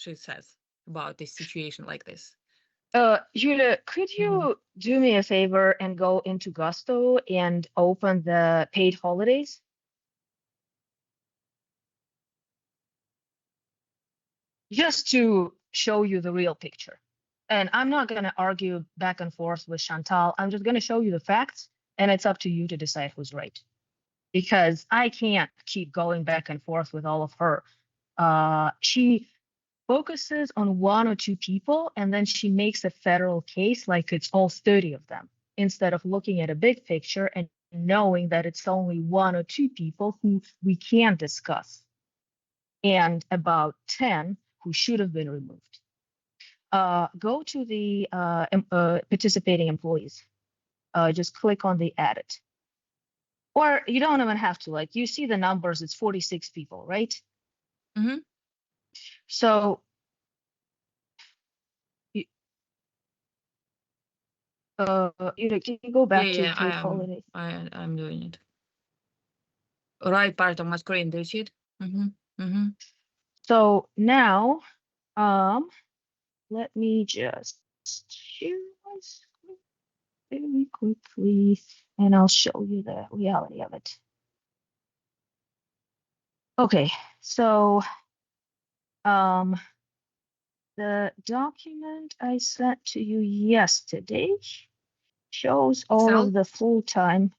she says about this situation like this. Julia, could you do me a favor and go into Gusto and open the paid holidays? Just to show you the real picture. And I'm not going to argue back and forth with Chantal. I'm just going to show you the facts, and it's up to you to decide who's right. Because I can't keep going back and forth with all of her. She focuses on one or two people, and then she makes a federal case like it's all 30 of them, instead of looking at a big picture and knowing that it's only one or two people who we can discuss, and about 10 who should have been removed. Go to the participating employees. Just click on the edit. Or you don't even have to, like, you see the numbers, it's 46 people, right? Mm-hmm. So you can you go back to paid holidays? I'm doing it. Right part of my screen, do you see it? Mm-hmm. Mm-hmm. So now, let me just share my screen very quickly, and I'll show you the reality of it. Okay, so the document I sent to you yesterday shows all of the full-time,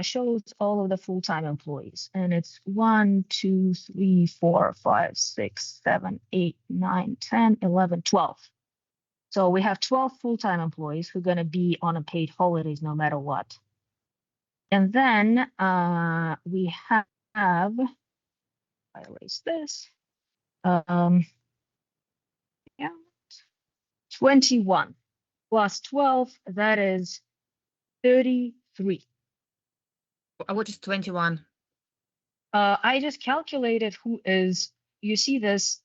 shows all of the full-time employees, and it's 1, 2, 3, 4, 5, 6, 7, 8, 9, 10, 11, 12. So we have 12 full-time employees who are going to be on a paid holidays no matter what. And then we have, I erase this, yeah, 21 plus 12, that is 33. What is 21? I just calculated who is, you see this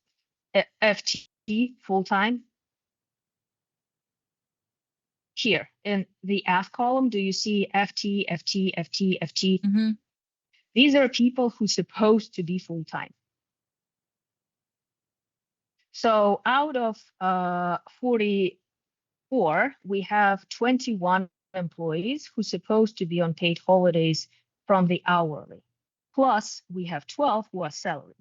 FT full-time? Here in the F column, do you see FT, FT, FT, FT? Mm-hmm. These are people who are supposed to be full-time. So out of 44, we have 21 employees who are supposed to be on paid holidays from the hourly. Plus, we have 12 who are salaried.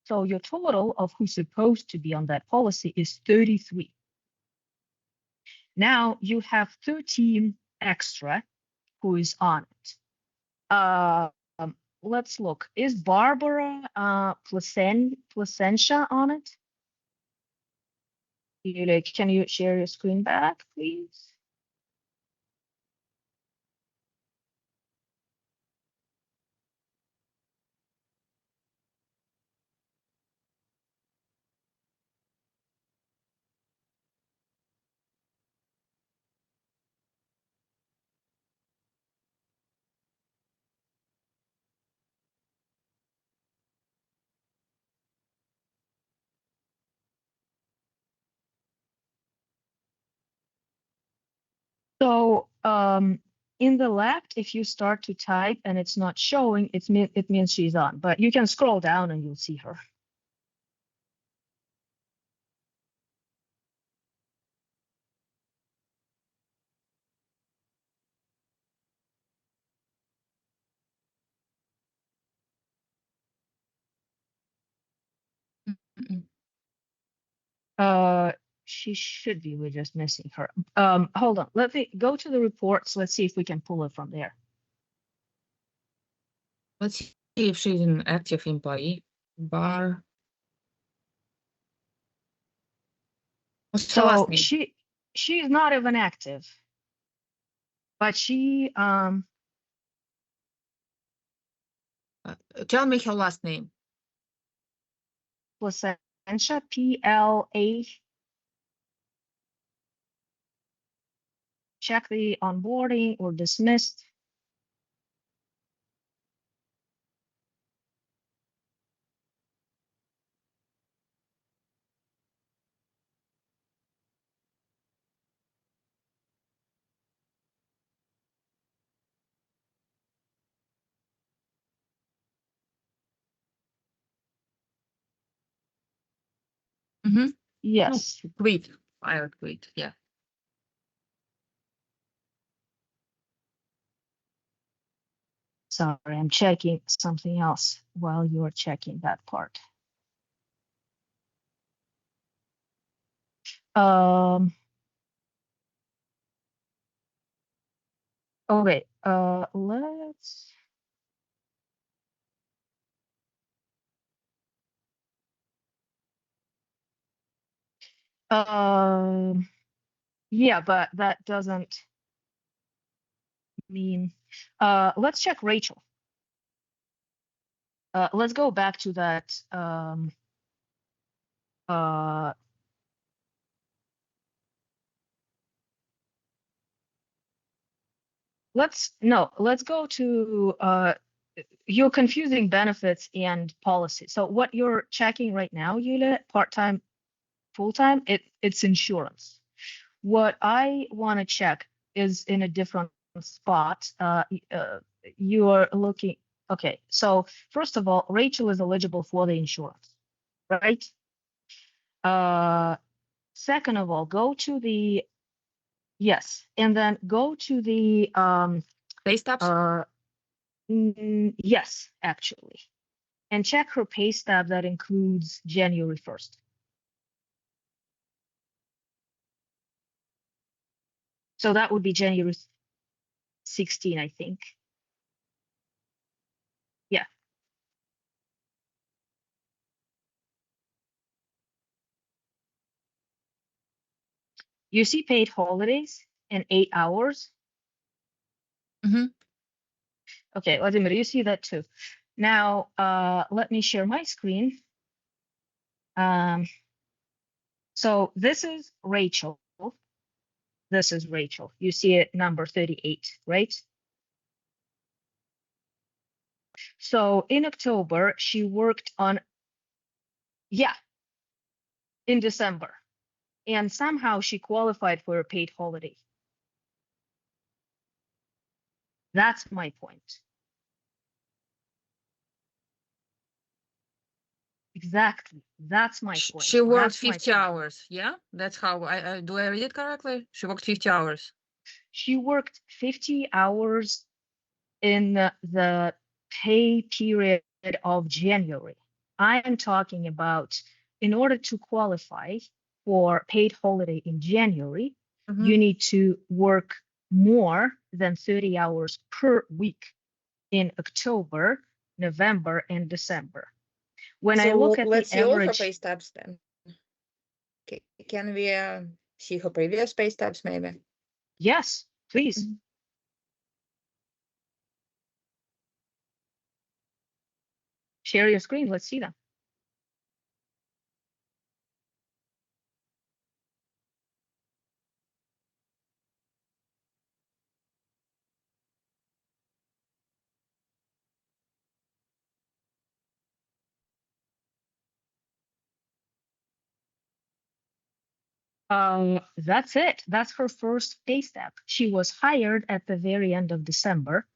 So your total of who's supposed to be on that policy is 33. Now you have 13 extra who is on it. Let's look. Is Barbara Placentia on it? Can you share your screen back, please? So in the left, if you start to type and it's not showing, it means she's on. But you can scroll down and you'll see her. Mm-mm. She should be. We're just missing her. Hold on. Let me go to the reports. Let's see if we can pull it from there. Let's see if she's an active employee. Bar. What's her last So name? she's not even active, but she Tell me her last name. Placentia, PLA. Check the onboarding or dismissed. Mm-hmm. No, Yes. quit. Fired, quit. Yeah. Sorry, I'm checking something else while you're checking that part. Okay, let's yeah, but that doesn't mean let's check Rachel. Let's go back to that uh let's go to you're confusing benefits and policy. So what you're checking right now, Yulia, part-time, full-time, it's insurance. What I want to check is in a different spot. You are looking, okay, so first of all, Rachel is eligible for the insurance, right? Second of all, go to the, yes, and then go to the, Pay stubs? yes, actually, and check her pay stub that includes January 1st. So that would be January 16, I think. Yeah. You see paid holidays and 8 hours. Mm-hmm. Okay, Vladimir, you see that too. Now, let me share my screen. So this is Rachel. This is Rachel. You see it number 38, right? So in October, she worked on, yeah, in December. And somehow she qualified for a paid holiday. That's my point. Exactly. That's my point. She worked That's my 50 point. hours. Yeah, that's how I do. I read it correctly? She worked 50 hours. She worked 50 hours in the pay period of January. I am talking about in order to qualify for paid holiday in January, Mm-hmm. you need to work more than 30 hours per week in October, November, and December. When I look So at the let's see all her average, pay stubs then. Can we see her previous pay stubs maybe? yes, please. Mhm. Share your screen. Let's see them. That's it. That's her first pay step. She was hired at the very end of December.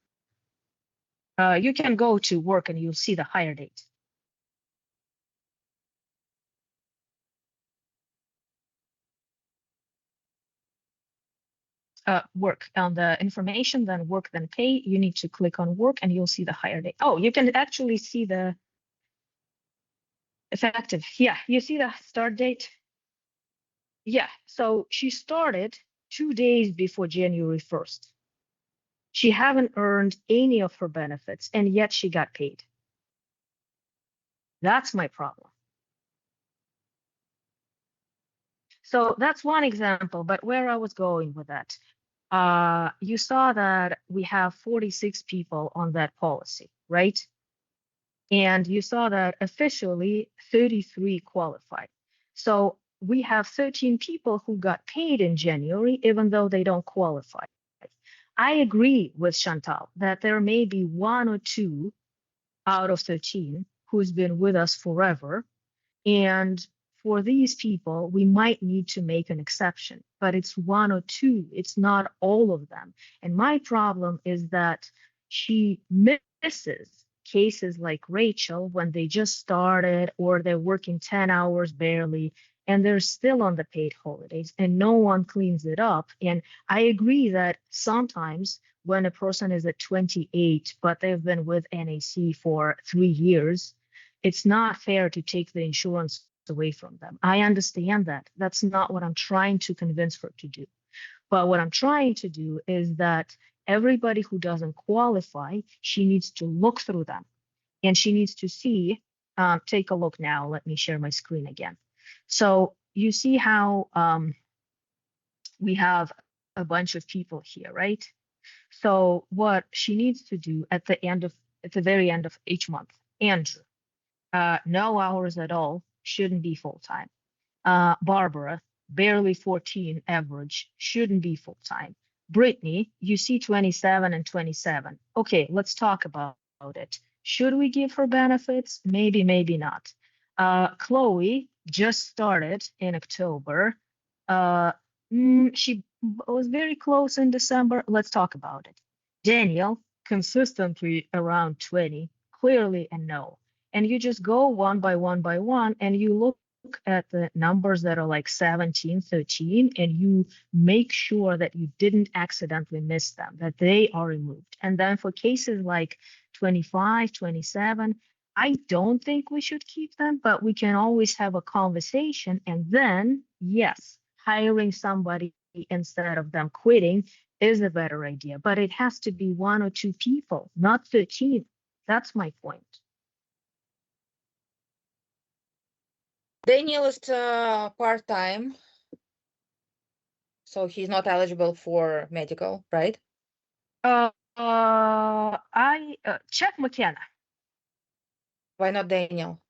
You can go to work and you'll see the hire date. Work on the information, then work, then pay. You need to click on work and you'll see the hire date. Oh, you can actually see the effective. Yeah, you see the start date. Yeah, so she started 2 days before January 1st. She haven't earned any of her benefits and yet she got paid. That's my problem. So that's one example, but where I was going with that, you saw that we have 46 people on that policy, right? And you saw that officially 33 qualified. So we have 13 people who got paid in January, even though they don't qualify. I agree with Chantal that there may be one or two out of 13 who's been with us forever. And for these people, we might need to make an exception, but it's one or two, it's not all of them. And my problem is that she misses cases like Rachel when they just started or they're working 10 hours barely and they're still on the paid holidays and no one cleans it up. And I agree that sometimes when a person is at 28, but they've been with NAC for 3 years, it's not fair to take the insurance away from them. I understand that. That's not what I'm trying to convince her to do. But what I'm trying to do is that everybody who doesn't qualify, she needs to look through them and she needs to see, take a look now. Let me share my screen again. So you see how we have a bunch of people here, right? So what she needs to do at the very end of each month, Andrew, no hours at all, shouldn't be full time. Barbara, barely 14 average, shouldn't be full time. Brittany, you see 27 and 27. Okay, let's talk about it. Should we give her benefits? Maybe, maybe not. Chloe just started in October. She was very close in December. Let's talk about it. Daniel, consistently around 20, clearly a no. And you just go one by one, and you look at the numbers that are like 17, 13, and you make sure that you didn't accidentally miss them, that they are removed. And then for cases like 25, 27, I don't think we should keep them, but we can always have a conversation. And then, yes, hiring somebody instead of them quitting is a better idea, but it has to be 1 or 2 people, not 13. That's my point. Daniel is part-time, so he's not eligible for medical, right? I check McKenna. Why not Daniel?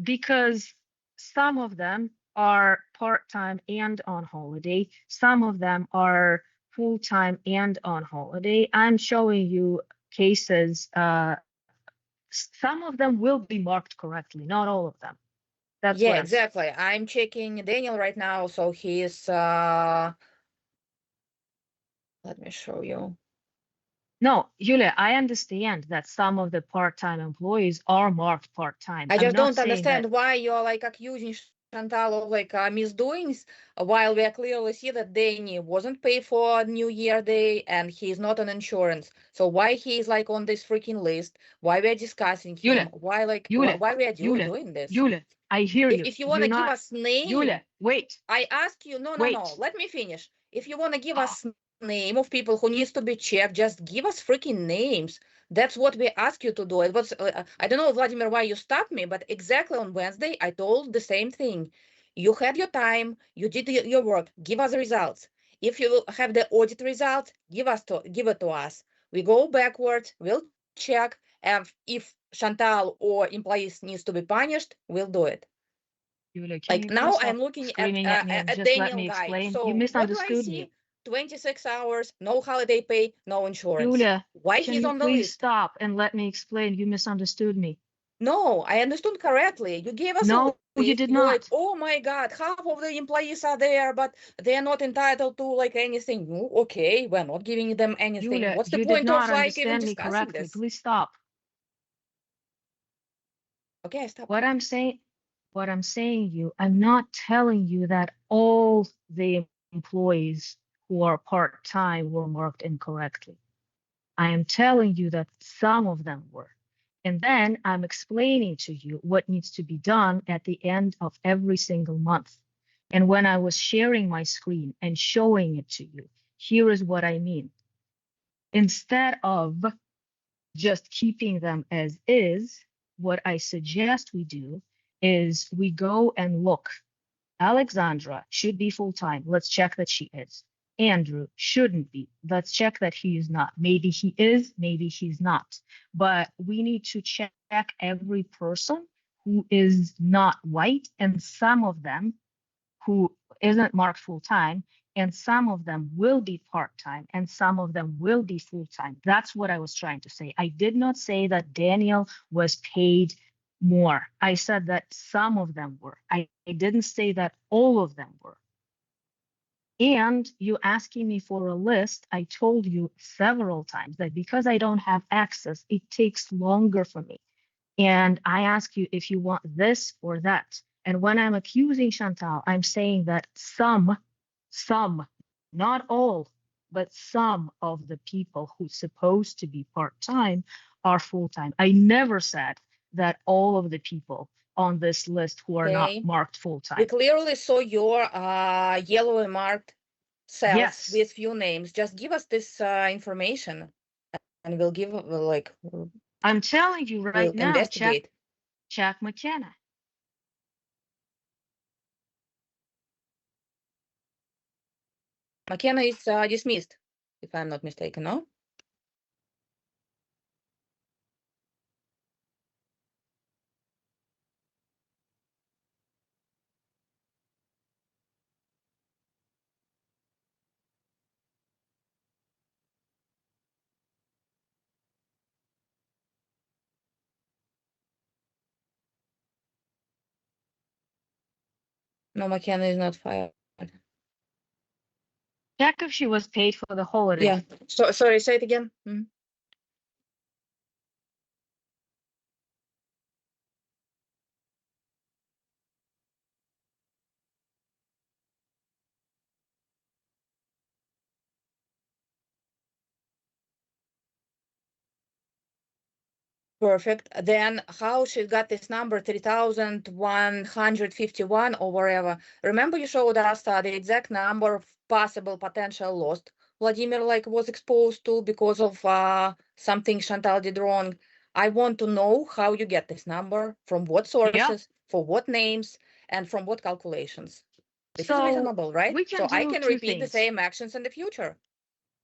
Because some of them are part-time and on holiday. Some of them are full-time and on holiday. I'm showing you cases. Some of them will be marked correctly, not all of them. That's Yeah, what I'm saying. exactly. I'm checking Daniel right now, so he's let me show you. No, Yulia, I understand that some of the part-time employees are marked part-time. I I'm just not don't saying that. understand why you're like accusing Chantal of like misdoings while we clearly see that Danny wasn't paid for New Year Day and he's not on insurance. So why he's like on this freaking list? Why we're discussing him? Yulia, Why like Yulia, why we are Yulia, doing this? Yulia, I hear you. If you want You're to give not, us name, Yulia, wait, I ask you, no, wait. let me finish. If you want to give us name of people who needs to be checked, just give us freaking names. That's what we ask you to do. It was, I don't know, Vladimir, why you stopped me, but exactly on Wednesday, I told the same thing. You had your time, you did your work, give us the results. If you have the audit results, give it to us. We go backwards, we'll check, and if Chantal or employees needs to be punished, we'll do it. Yulia, can Like you please now stop I'm looking screaming at me and at just let Daniel me guy. explain? You So what do I misunderstood me. see? 26 hours, no holiday pay, no insurance. Yulia, Why can he's you on the please list? stop and let me explain? You misunderstood me. No, I understood correctly. You gave us a No, you list. did You're like, not. oh my God, half of the employees are there, but they are not entitled to like anything. Okay, we're not giving them anything. Yulia, What's the you did point of not like even understand me discussing correctly. this? Please stop. Okay, I stopped. What I'm saying, I'm not telling you that all the employees who are part-time were marked incorrectly. I am telling you that some of them were. And then I'm explaining to you what needs to be done at the end of every single month. And when I was sharing my screen and showing it to you, here is what I mean. Instead of just keeping them as is, what I suggest we do is we go and look. Alexandra should be full-time. Let's check that she is. Andrew shouldn't be. Let's check that he is not. Maybe he is, maybe he's not. But we need to check every person who is not white, and some of them who isn't marked full-time, and some of them will be part-time, and some of them will be full-time. That's what I was trying to say. I did not say that Daniel was paid more. I said that some of them were. I didn't say that all of them were. And you asking me for a list, I told you several times that because I don't have access, it takes longer for me. And I ask you if you want this or that. And when I'm accusing Chantal, I'm saying that some, not all, but some of the people who's supposed to be part-time are full-time. I never said that all of the people on this list who are not Okay. marked We full-time. clearly saw your yellow marked cells Yes. with few names. Just give us this information and we'll give like I'm telling you right we'll now, investigate. check McKenna. McKenna is dismissed, if I'm not mistaken, no? No, McKenna is not fired. Check if she was paid for the holiday. Yeah. So sorry, say it again. Mhm. Perfect. Then how she got this number 3,151 or wherever? Remember you showed us the exact number of possible potential lost Vladimir like was exposed to because of something Chantal did wrong. I want to know how you get this number, from what sources, for what names, and from what calculations. This is reasonable, right? We can So I do can two repeat the things. same actions in the future.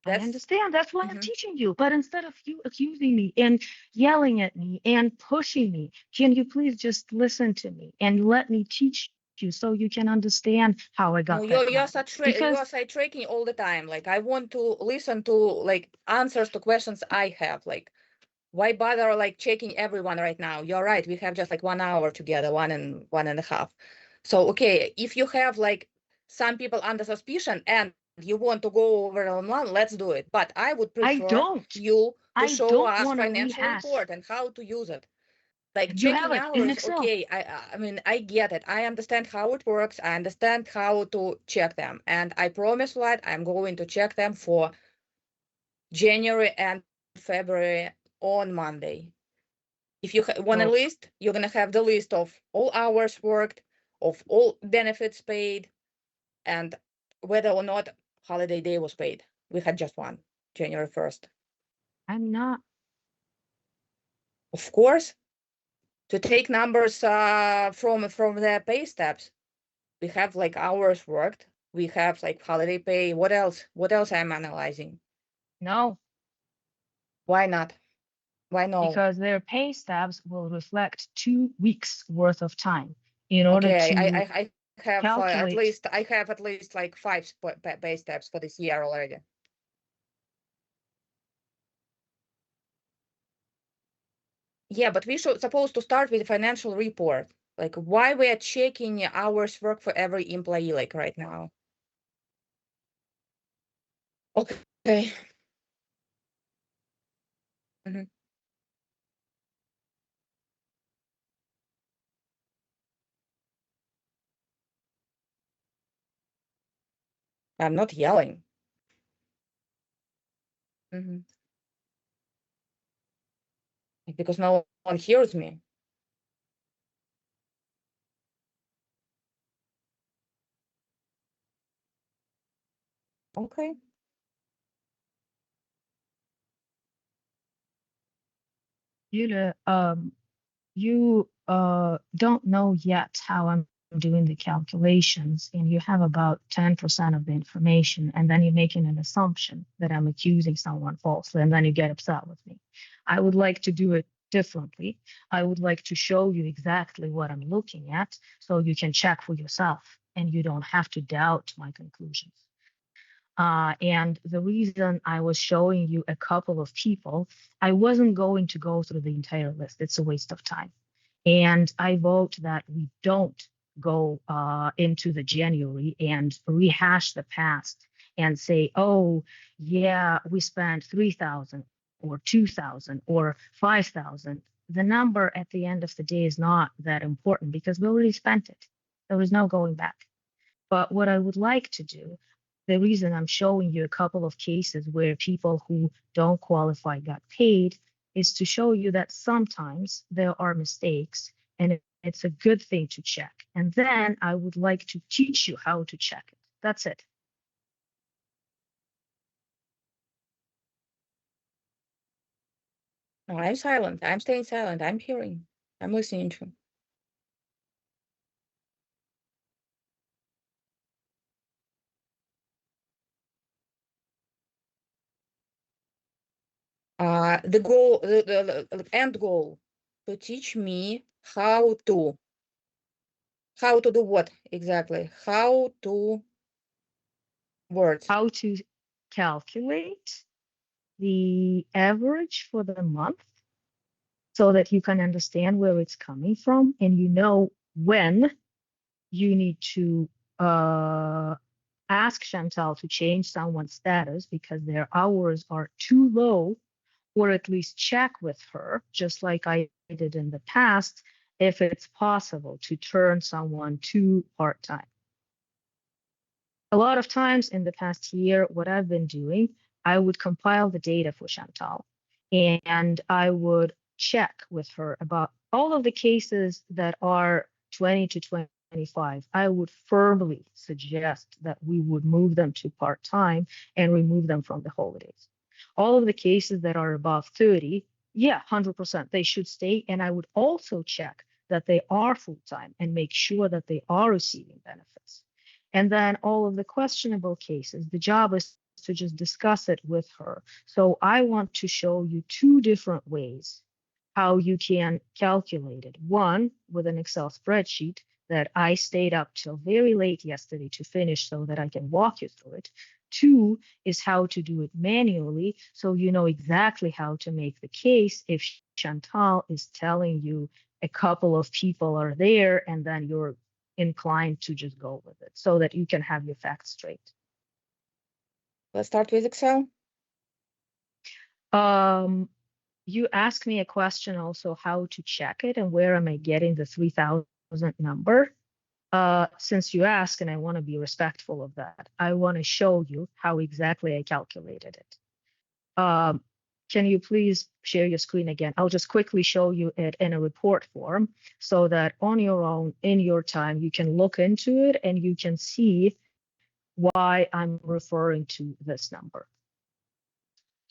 I understand. That's why I'm Mhm. teaching you. But instead of you accusing me and yelling at me and pushing me, can you please just listen to me and let me teach you so you can understand how I No, got that you're number? you're Because side tracking all the time. Like I want to listen to like answers to questions I have. Like why bother like checking everyone right now? You're right. We have just like 1 hour together, one and a half. So okay, if you have like some people under suspicion and you want to go over on one, let's do it. But I would I prefer don't. you to I show don't us want to financial rehash. report and how to use it. Like You have checking it in hours, Excel. okay, I mean I get it. I understand how it works. I understand how to check them, and I promise Vlad I'm going to check them for January and February on Monday. If you want a So list, you're gonna have the list of all hours worked, of all benefits paid, and whether or not holiday day was paid. We had just one, January 1st. I'm not. Of course, to take numbers from the pay stubs. We have like hours worked. We have like holiday pay. What else? What else I'm analyzing? No, Why not? Why no? because their pay stubs will reflect 2 weeks worth of time in order Okay, to I have calculate. I have at least like five pay stubs for this year already. Yeah, but we should supposed to start with the financial report. Like why we are checking hours work for every employee like right now. Okay. Mhm. I'm not yelling. Mhm. Because no one hears me. Okay. Yulia, you don't know yet how I'm doing the calculations, and you have about 10% of the information, and then you're making an assumption that I'm accusing someone falsely, and then you get upset with me. I would like to do it differently. I would like to show you exactly what I'm looking at so you can check for yourself and you don't have to doubt my conclusions. And the reason I was showing you a couple of people, I wasn't going to go through the entire list. It's a waste of time. And I vote that we don't go into the January and rehash the past and say, oh, yeah, we spent 3,000 or 2,000 or 5,000. The number at the end of the day is not that important because we already spent it. There is no going back. But what I would like to do, the reason I'm showing you a couple of cases where people who don't qualify got paid, is to show you that sometimes there are mistakes and it's a good thing to check. And then I would like to teach you how to check it. That's it. No, I'm silent. I'm staying silent. I'm hearing. I'm listening to. The goal, the end goal, to teach me how to do what exactly? How to words. How to calculate the average for the month so that you can understand where it's coming from and you know when you need to ask Chantal to change someone's status because their hours are too low, or at least check with her, just like I did in the past, if it's possible to turn someone to part-time. A lot of times in the past year, what I've been doing, I would compile the data for Chantal and I would check with her about all of the cases that are 20 to 25. I would firmly suggest that we would move them to part-time and remove them from the holidays. All of the cases that are above 30, yeah, 100%, they should stay. And I would also check that they are full-time and make sure that they are receiving benefits. And then all of the questionable cases, the job is to just discuss it with her. So I want to show you two different ways how you can calculate it. One, with an Excel spreadsheet that I stayed up till very late yesterday to finish so that I can walk you through it. Two is how to do it manually so you know exactly how to make the case if Chantal is telling you a couple of people are there and then you're inclined to just go with it so that you can have your facts straight. Let's start with Excel. You asked me a question also how to check it and where am I getting the 3,000 number. Since you asked and I want to be respectful of that, I want to show you how exactly I calculated it. Can you please share your screen again? I'll just quickly show you it in a report form so that on your own, in your time, you can look into it and you can see why I'm referring to this number.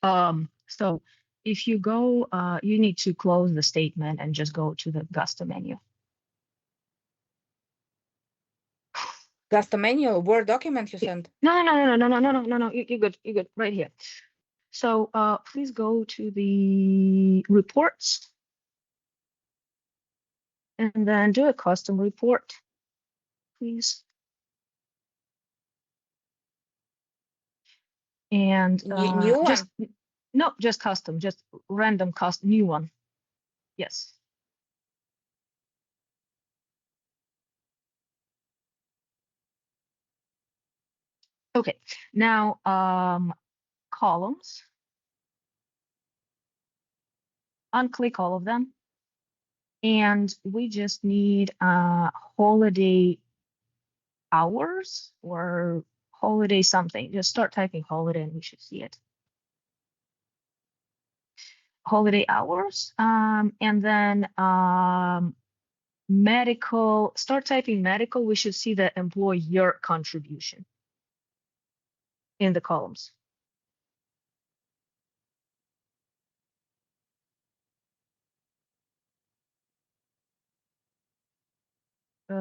So if you go, you need to close the statement and just go to the Gusta menu. Gusta menu, Word document you sent. No, you're good, right here. So please go to the reports and then do a custom report, please. And New one? just, no, just custom, just random custom, new one. Yes. Okay, now columns. Unclick all of them. And we just need holiday hours or holiday something. Just start typing holiday and we should see it. Holiday hours. And then medical, start typing medical. We should see the employer contribution in the columns.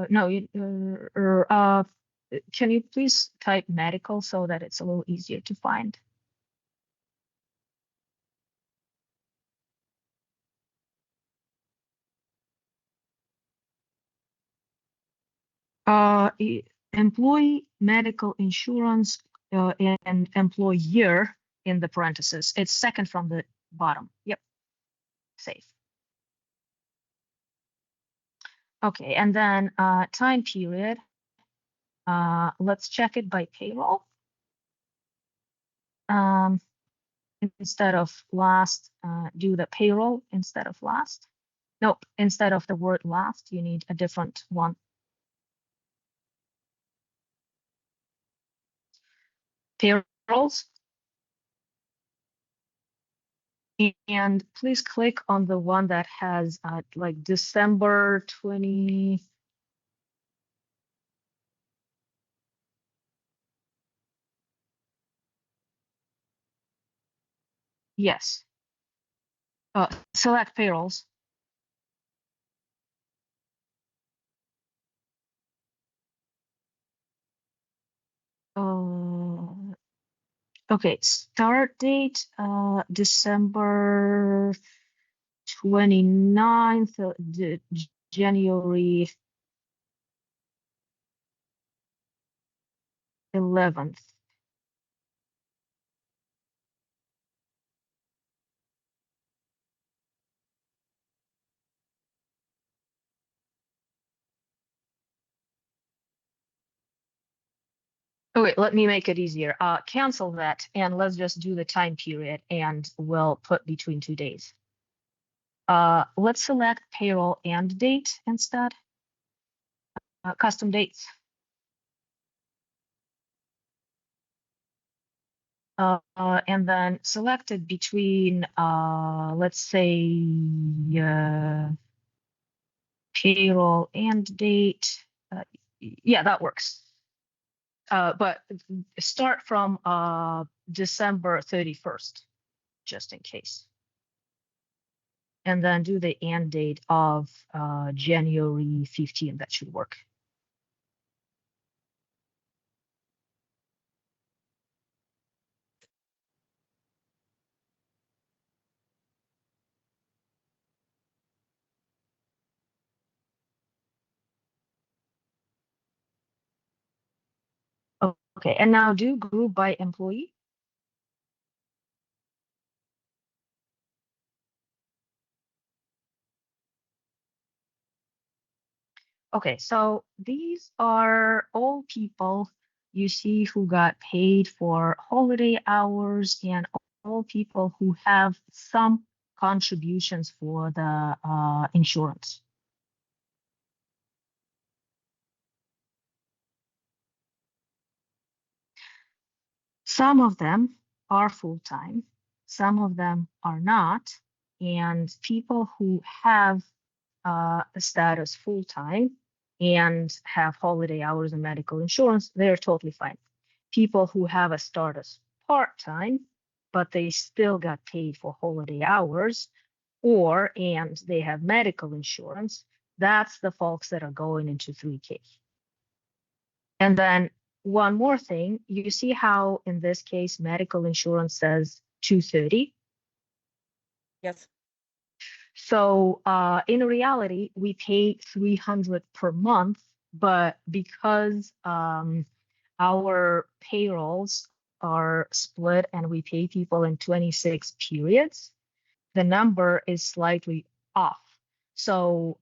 No, can you please type medical so that it's a little easier to find? Employee medical insurance and employer in the parentheses. It's second from the bottom. Yep, safe. Okay, and then time period. Let's check it by payroll. Instead of last, do the payroll instead of last. Nope, instead of the word last, you need a different one. payrolls. And please click on the one that has like December 20. Yes. Select payrolls. Okay, start date, December 29th, January 11th. Okay, let me make it easier. Cancel that and let's just do the time period and we'll put between 2 days. Let's select payroll and date instead. Custom dates. And then select it between, let's say, payroll and date. Yeah, that works. But start from December 31st, just in case. And then do the end date of January 15th. That should work. Okay, and now do group by employee. Okay, so these are all people you see who got paid for holiday hours and all people who have some contributions for the insurance. Some of them are full-time, some of them are not, and people who have a status full-time and have holiday hours and medical insurance, they're totally fine. People who have a status part-time, but they still got paid for holiday hours, and they have medical insurance, that's the folks that are going into 3K. And then one more thing, you see how in this case, medical insurance says 230? Yes. So in reality, we pay 300 per month, but because our payrolls are split and we pay people in 26 periods, the number is slightly off. So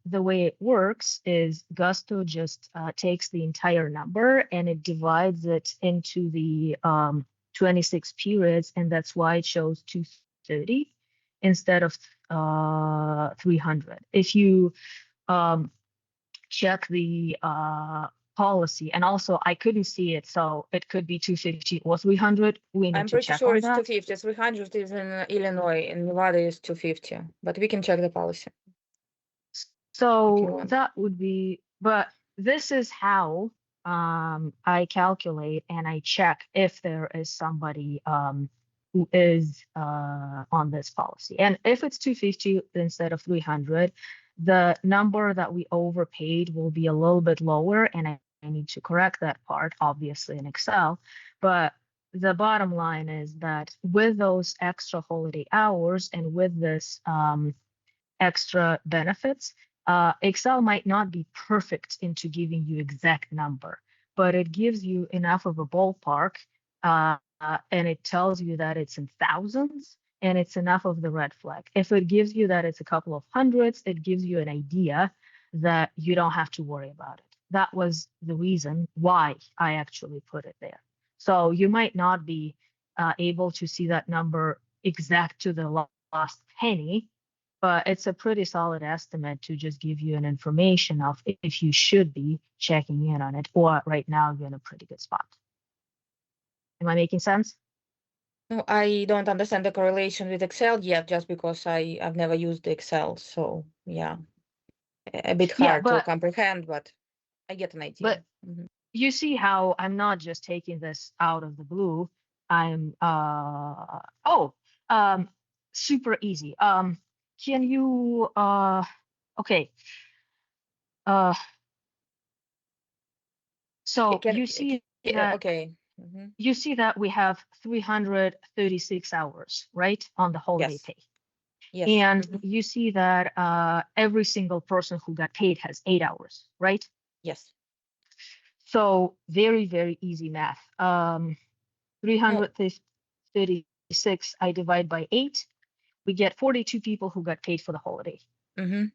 the way it works is Gusto just takes the entire number and it divides it into the 26 periods, and that's why it shows 230 instead of 300. If you check the policy, and also I couldn't see it, so it could be 250 or 300. We need I'm to pretty check sure on it's that. 250. 300 is in Illinois, and Nevada is 250. But we can check the policy. So that would be, but this is how I calculate and I check if there is somebody who is on this policy. And if it's 250 instead of 300, the number that we overpaid will be a little bit lower, and I need to correct that part, obviously, in Excel. But the bottom line is that with those extra holiday hours and with this extra benefits, Excel might not be perfect into giving you exact number, but it gives you enough of a ballpark, and it tells you that it's in thousands, and it's enough of the red flag. If it gives you that it's a couple of hundreds, it gives you an idea that you don't have to worry about it. That was the reason why I actually put it there. So you might not be able to see that number exact to the last penny, but it's a pretty solid estimate to just give you an information of if you should be checking in on it, or right now you're in a pretty good spot. Am I making sense? No, I don't understand the correlation with Excel yet, just because I've never used Excel. So yeah, a bit Yeah, hard to comprehend, but I get an idea. but you see how I'm not just taking this out of the blue. I'm super easy. Can you okay. Uh so Can you see that okay. Mhm. you see that we have 336 hours, right, on the holiday Yes. pay. Yes. And you see that every single person who got paid has 8 hours, right? Yes. So very, very easy math. No. 336 I divide by 8, we get 42 people who got paid for the holiday. Mm-hmm.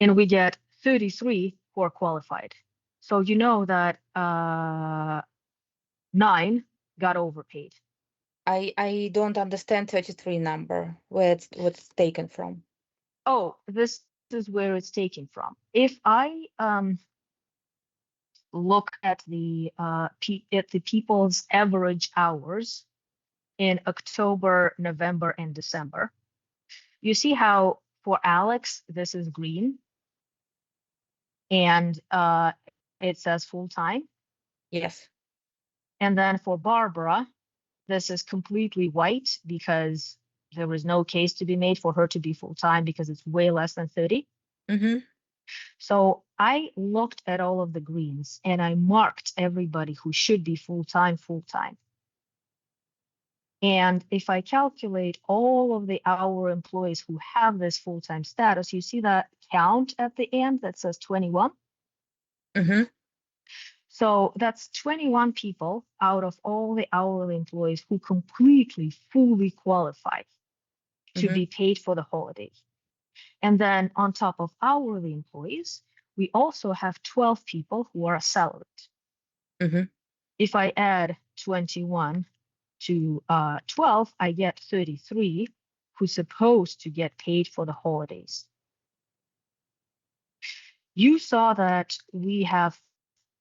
And we get 33 who are qualified. So you know that 9 got overpaid. I don't understand 33 number, where what's taken from. Oh, this is where it's taken from. If I look at the people's average hours in October, November, and December, you see how for Alex this is green and it says full time, Yes. and then for Barbara this is completely white because there was no case to be made for her to be full time because it's way less than 30. Mm-hmm. So I looked at all of the greens and I marked everybody who should be full time, full time. And if I calculate all of the hour employees who have this full time status, you see that count at the end that says 21. Mm-hmm. So that's 21 people out of all the hourly employees who completely, fully qualify to Mm-hmm. be paid for the holiday. And then on top of hourly employees, we also have 12 people who are salaried. Mm-hmm. If I add 21 to 12, I get 33 who's supposed to get paid for the holidays. You saw that we have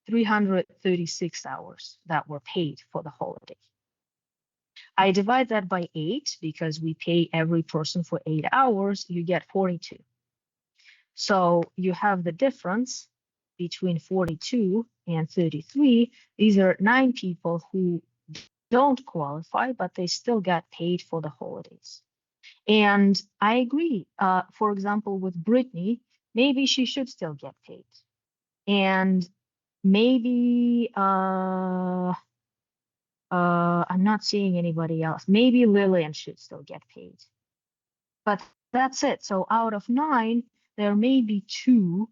336 hours that were paid for the holiday. I divide that by 8 because we pay every person for 8 hours, you get 42. So you have the difference between 42 and 33. These are 9 people who don't qualify, but they still got paid for the holidays. And I agree. For example, with Brittany, maybe she should still get paid. And maybe I'm not seeing anybody else. Maybe Lillian should still get paid. But that's it. So out of 9, there may be 2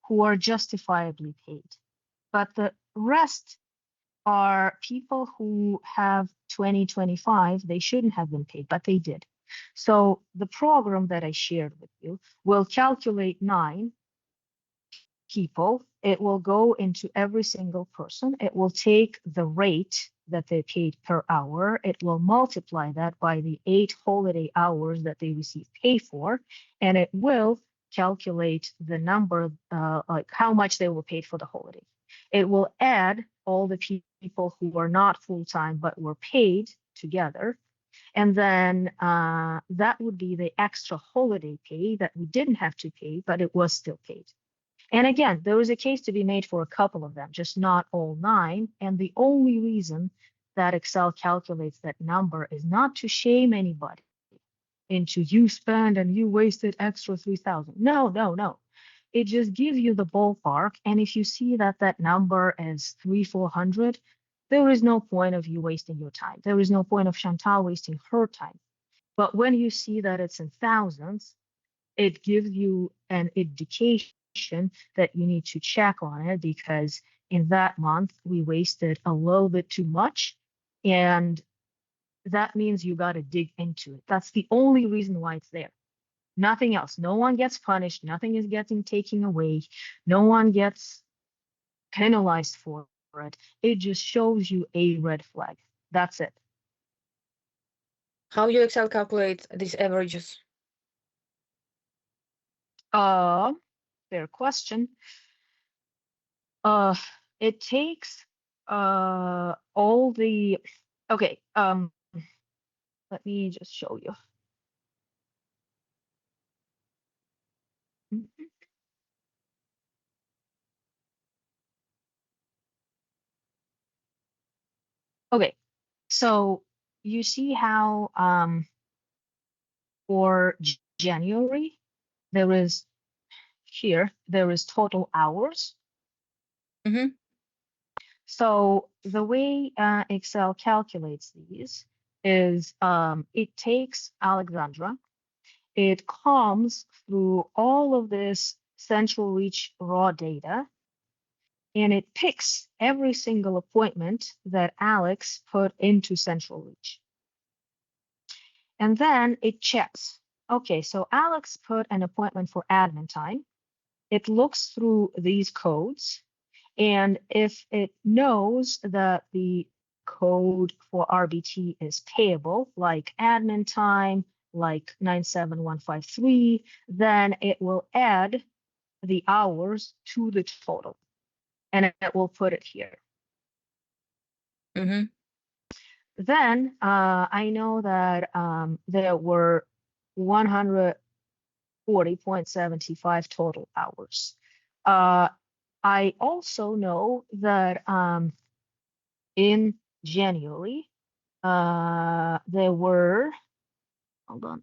who are justifiably paid. But the rest are people who have 2025, they shouldn't have been paid, but they did. So the program that I shared with you will calculate 9 people. It will go into every single person. It will take the rate that they paid per hour. It will multiply that by the 8 holiday hours that they receive pay for, and it will calculate the number, like how much they were paid for the holiday. It will add all the people who were not full time but were paid together. And then that would be the extra holiday pay that we didn't have to pay, but it was still paid. And again, there is a case to be made for a couple of them, just not all 9. And the only reason that Excel calculates that number is not to shame anybody into you spend and you wasted extra 3,000. No, no, no. It just gives you the ballpark. And if you see that that number is 300-400, there is no point of you wasting your time. There is no point of Chantal wasting her time. But when you see that it's in thousands, it gives you an indication that you need to check on it because in that month we wasted a little bit too much, and that means you got to dig into it. That's the only reason why it's there. Nothing else. No one gets punished. Nothing is getting taken away. No one gets penalized for it. It just shows you a red flag. That's it. How you Excel calculates these averages? Fair question. Uh, it takes all the Okay, let me just show you. Mhm. Okay, so you see how for January, there is there is total hours. Mm-hmm. So the way Excel calculates these is it takes Alexandra, it combs through all of this central reach raw data, and it picks every single appointment that Alex put into central reach. And then it checks. Okay, so Alex put an appointment for admin time. It looks through these codes, and if it knows that the code for RBT is payable, like admin time, like 97153, then it will add the hours to the total, and it will put it here. Mm-hmm. Then I know that there were 140.75 total hours. I also know that in January, there were, hold on,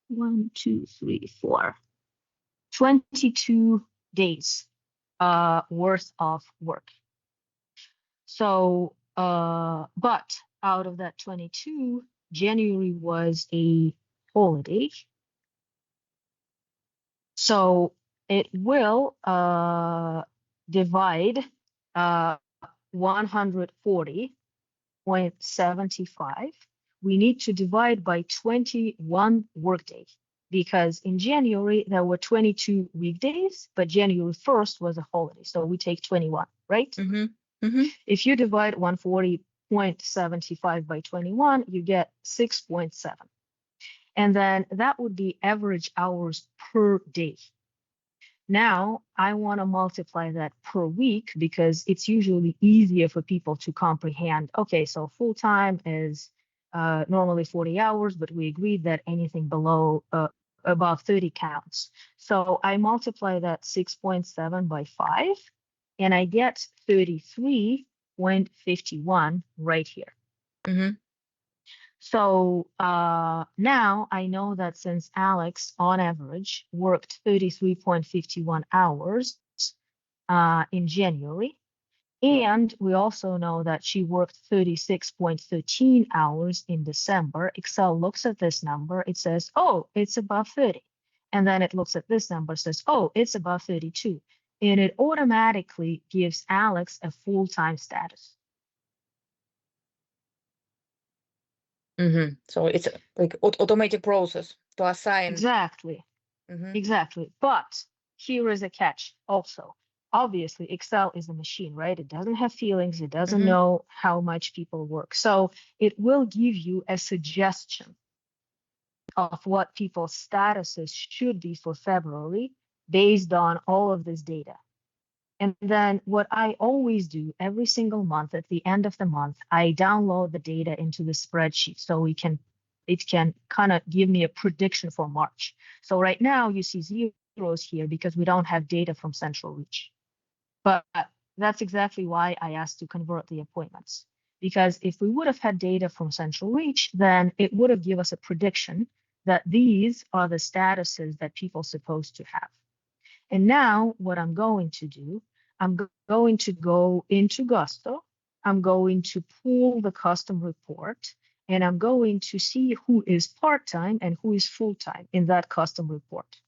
1, 2, 3, 4, 22 days worth of work. So, but out of that 22, January was a holiday. So it will divide 140.75. We need to divide by 21 workday because in January there were 22 weekdays, but January 1st was a holiday. So we take 21, right? Mm-hmm. Mm-hmm. If you divide 140.75 by 21, you get 6.7. And then that would be average hours per day. Now I want to multiply that per week because it's usually easier for people to comprehend. Okay, so full time is normally 40 hours, but we agreed that anything below above 30 counts. So I multiply that 6.7 by 5, and I get 33.51 right here. Mm-hmm. So now I know that since Alex, on average, worked 33.51 hours in January, and we also know that she worked 36.13 hours in December, Excel looks at this number, it says, oh, it's above 30. And then it looks at this number, says, oh, it's above 32. And it automatically gives Alex a full-time status. Mm-hmm. So it's like automatic process to assign. Exactly. Mm-hmm. Exactly. But here is a catch also. Obviously, Excel is a machine, right? It doesn't have feelings. It doesn't Mm-hmm. know how much people work. So it will give you a suggestion of what people's statuses should be for February based on all of this data. And then what I always do every single month at the end of the month, I download the data into the spreadsheet so it can kind of give me a prediction for March. So right now you see zeros here because we don't have data from Central Reach. But that's exactly why I asked to convert the appointments. Because if we would have had data from Central Reach, then it would have given us a prediction that these are the statuses that people are supposed to have. And now what I'm going to do, I'm going to go into Gusto. I'm going to pull the custom report, and I'm going to see who is part-time and who is full-time in that custom report.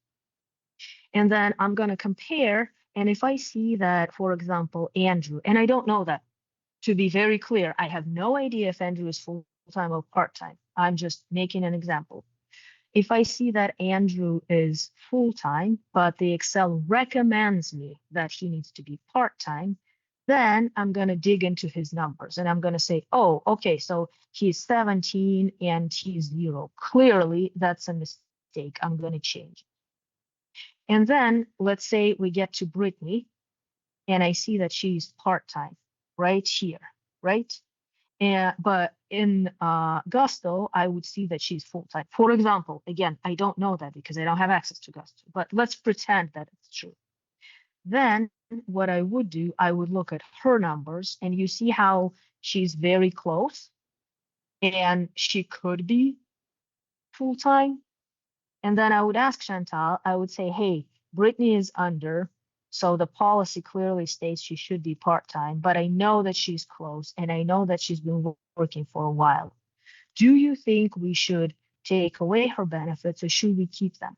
And then I'm going to compare. And if I see that, for example, Andrew, and I don't know that, to be very clear, I have no idea if Andrew is full-time or part-time. I'm just making an example. If I see that Andrew is full-time, but the Excel recommends me that he needs to be part-time, then I'm going to dig into his numbers and I'm going to say, oh, okay, so he's 17 and he's 0. Clearly, that's a mistake. I'm going to change. And then let's say we get to Brittany and I see that she's part-time right here, right? But in Gusto, I would see that she's full-time. For example, again, I don't know that because I don't have access to Gusto, but let's pretend that it's true. Then what I would do, I would look at her numbers, and you see how she's very close and she could be full-time. And then I would ask Chantal, I would say, hey, Brittany is under, so the policy clearly states she should be part-time, but I know that she's close and I know that she's been working for a while. Do you think we should take away her benefits or should we keep them?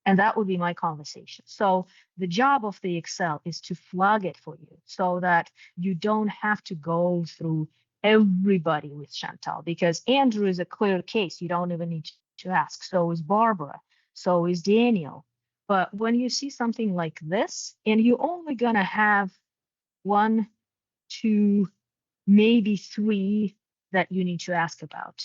And that would be my conversation. So the job of the Excel is to flag it for you so that you don't have to go through everybody with Chantal, because Andrew is a clear case. You don't even need to ask. So is Barbara. So is Daniel. But when you see something like this, and you're only going to have 1, 2, maybe 3 that you need to ask about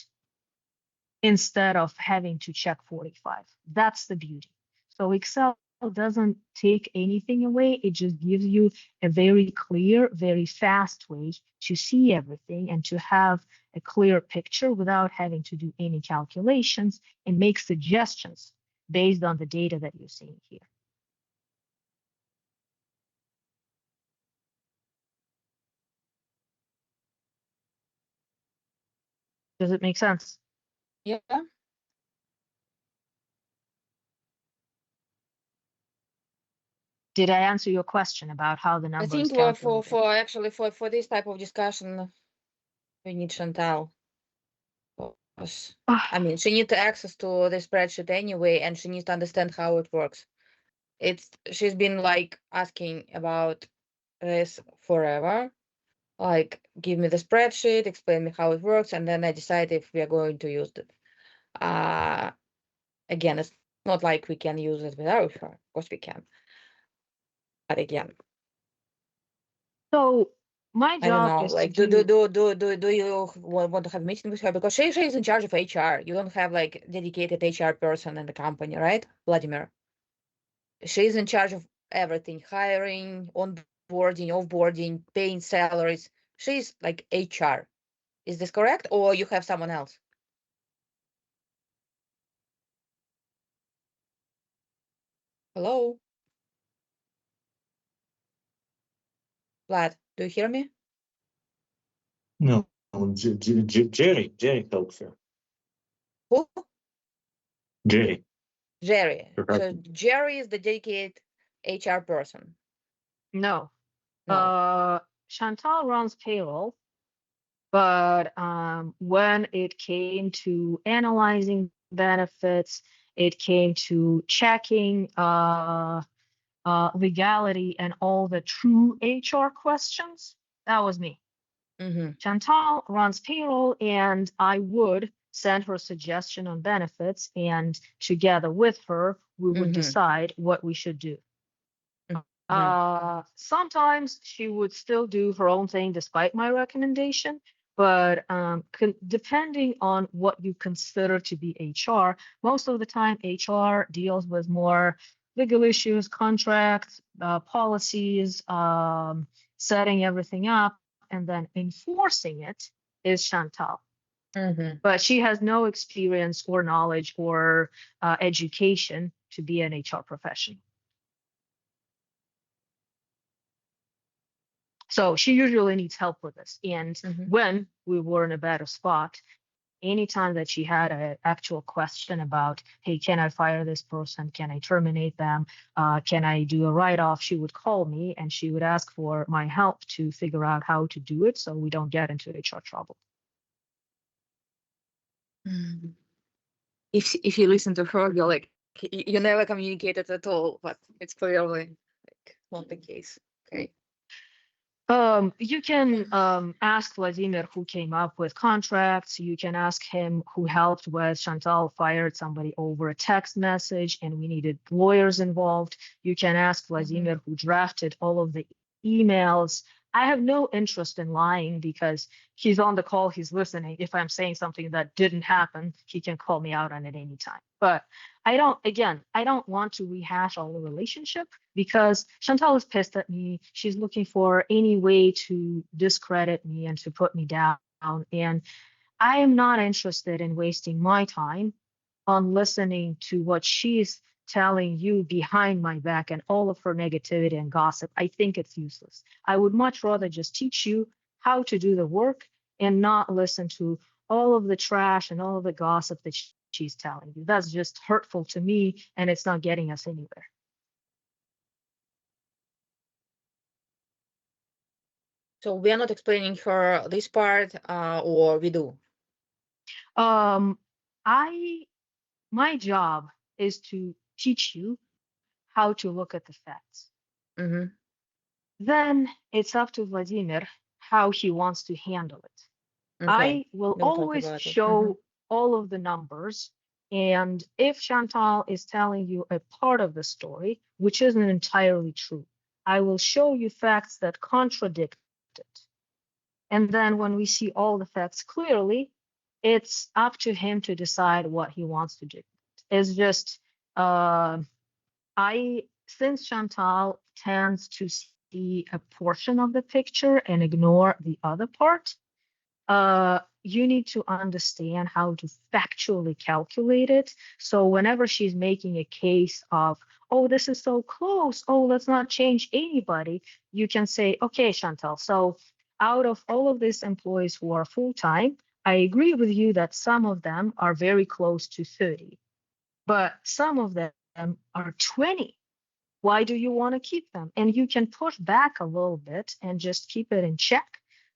instead of having to check 45. That's the beauty. So Excel doesn't take anything away. It just gives you a very clear, very fast way to see everything and to have a clear picture without having to do any calculations and make suggestions based on the data that you're seeing here. Does it make sense? Yeah. Did I answer your question about how the I number think is calculated? for this type of discussion, we need Chantal. I mean, she needs access to the spreadsheet anyway, and she needs to understand how it works. She's been like asking about this forever. Like, give me the spreadsheet, explain me how it works, and then I decide if we are going to use it. Again, it's not like we can use it without her. Of course we can. But again, So my I don't job know. is Like, to do you want to have a meeting with her? Because she is in charge of HR. You don't have like dedicated HR person in the company, right, Vladimir? She's in charge of everything: hiring, onboarding, offboarding, paying salaries. She's like HR. Is this correct, or you have someone else? Hello, Vlad. Do you hear me? No, Jerry helps her. Who? Jerry. Jerry. So Correct. Jerry is the dedicated HR person. No. No. Chantal runs payroll, but when it came to analyzing benefits, it came to checking legality and all the true HR questions, that was me. Chantal runs payroll, and I would send her suggestion on benefits, and together with her, we would decide what we should do. Sometimes she would still do her own thing despite my recommendation, but depending on what you consider to be HR, most of the time HR deals with more legal issues, contracts, policies, setting everything up, and then enforcing it is Chantal. But she has no experience or knowledge or education to be an HR professional. So she usually needs help with this. And when we were in a better spot, anytime that she had an actual question about, hey, can I fire this person? Can I terminate them? Can I do a write-off? She would call me and she would ask for my help to figure out how to do it so we don't get into HR trouble. If you listen to her, you're like, you never communicated at all, but it's clearly like not the case. Okay. You can ask Vladimir who came up with contracts. You can ask him who helped with Chantal fired somebody over a text message and we needed lawyers involved. You can ask Vladimir who drafted all of the emails. I have no interest in lying because he's on the call, he's listening. If I'm saying something that didn't happen, he can call me out on it anytime. But I don't want to rehash all the relationship because Chantal is pissed at me. She's looking for any way to discredit me and to put me down. and I am not interested in wasting my time on listening to what she's telling you behind my back and all of her negativity and gossip. I think it's useless. I would much rather just teach you how to do the work and not listen to all of the trash and all of the gossip that she's telling you. That's just hurtful to me, and it's not getting us anywhere. So we are not explaining her this part, or we do? My job is to teach you how to look at the facts. Mm-hmm. Then it's up to Vladimir how he wants to handle it. Okay, I will we'll talk always about it. show all of the numbers. And if Chantal is telling you a part of the story, which isn't entirely true, I will show you facts that contradict it. And then when we see all the facts clearly, it's up to him to decide what he wants to do. It's just, since Chantal tends to see a portion of the picture and ignore the other part, you need to understand how to factually calculate it. So whenever she's making a case of, oh, this is so close, oh, let's not change anybody, you can say, okay, Chantal, so out of all of these employees who are full-time, I agree with you that some of them are very close to 30, but some of them are 20. Why do you want to keep them? And you can push back a little bit and just keep it in check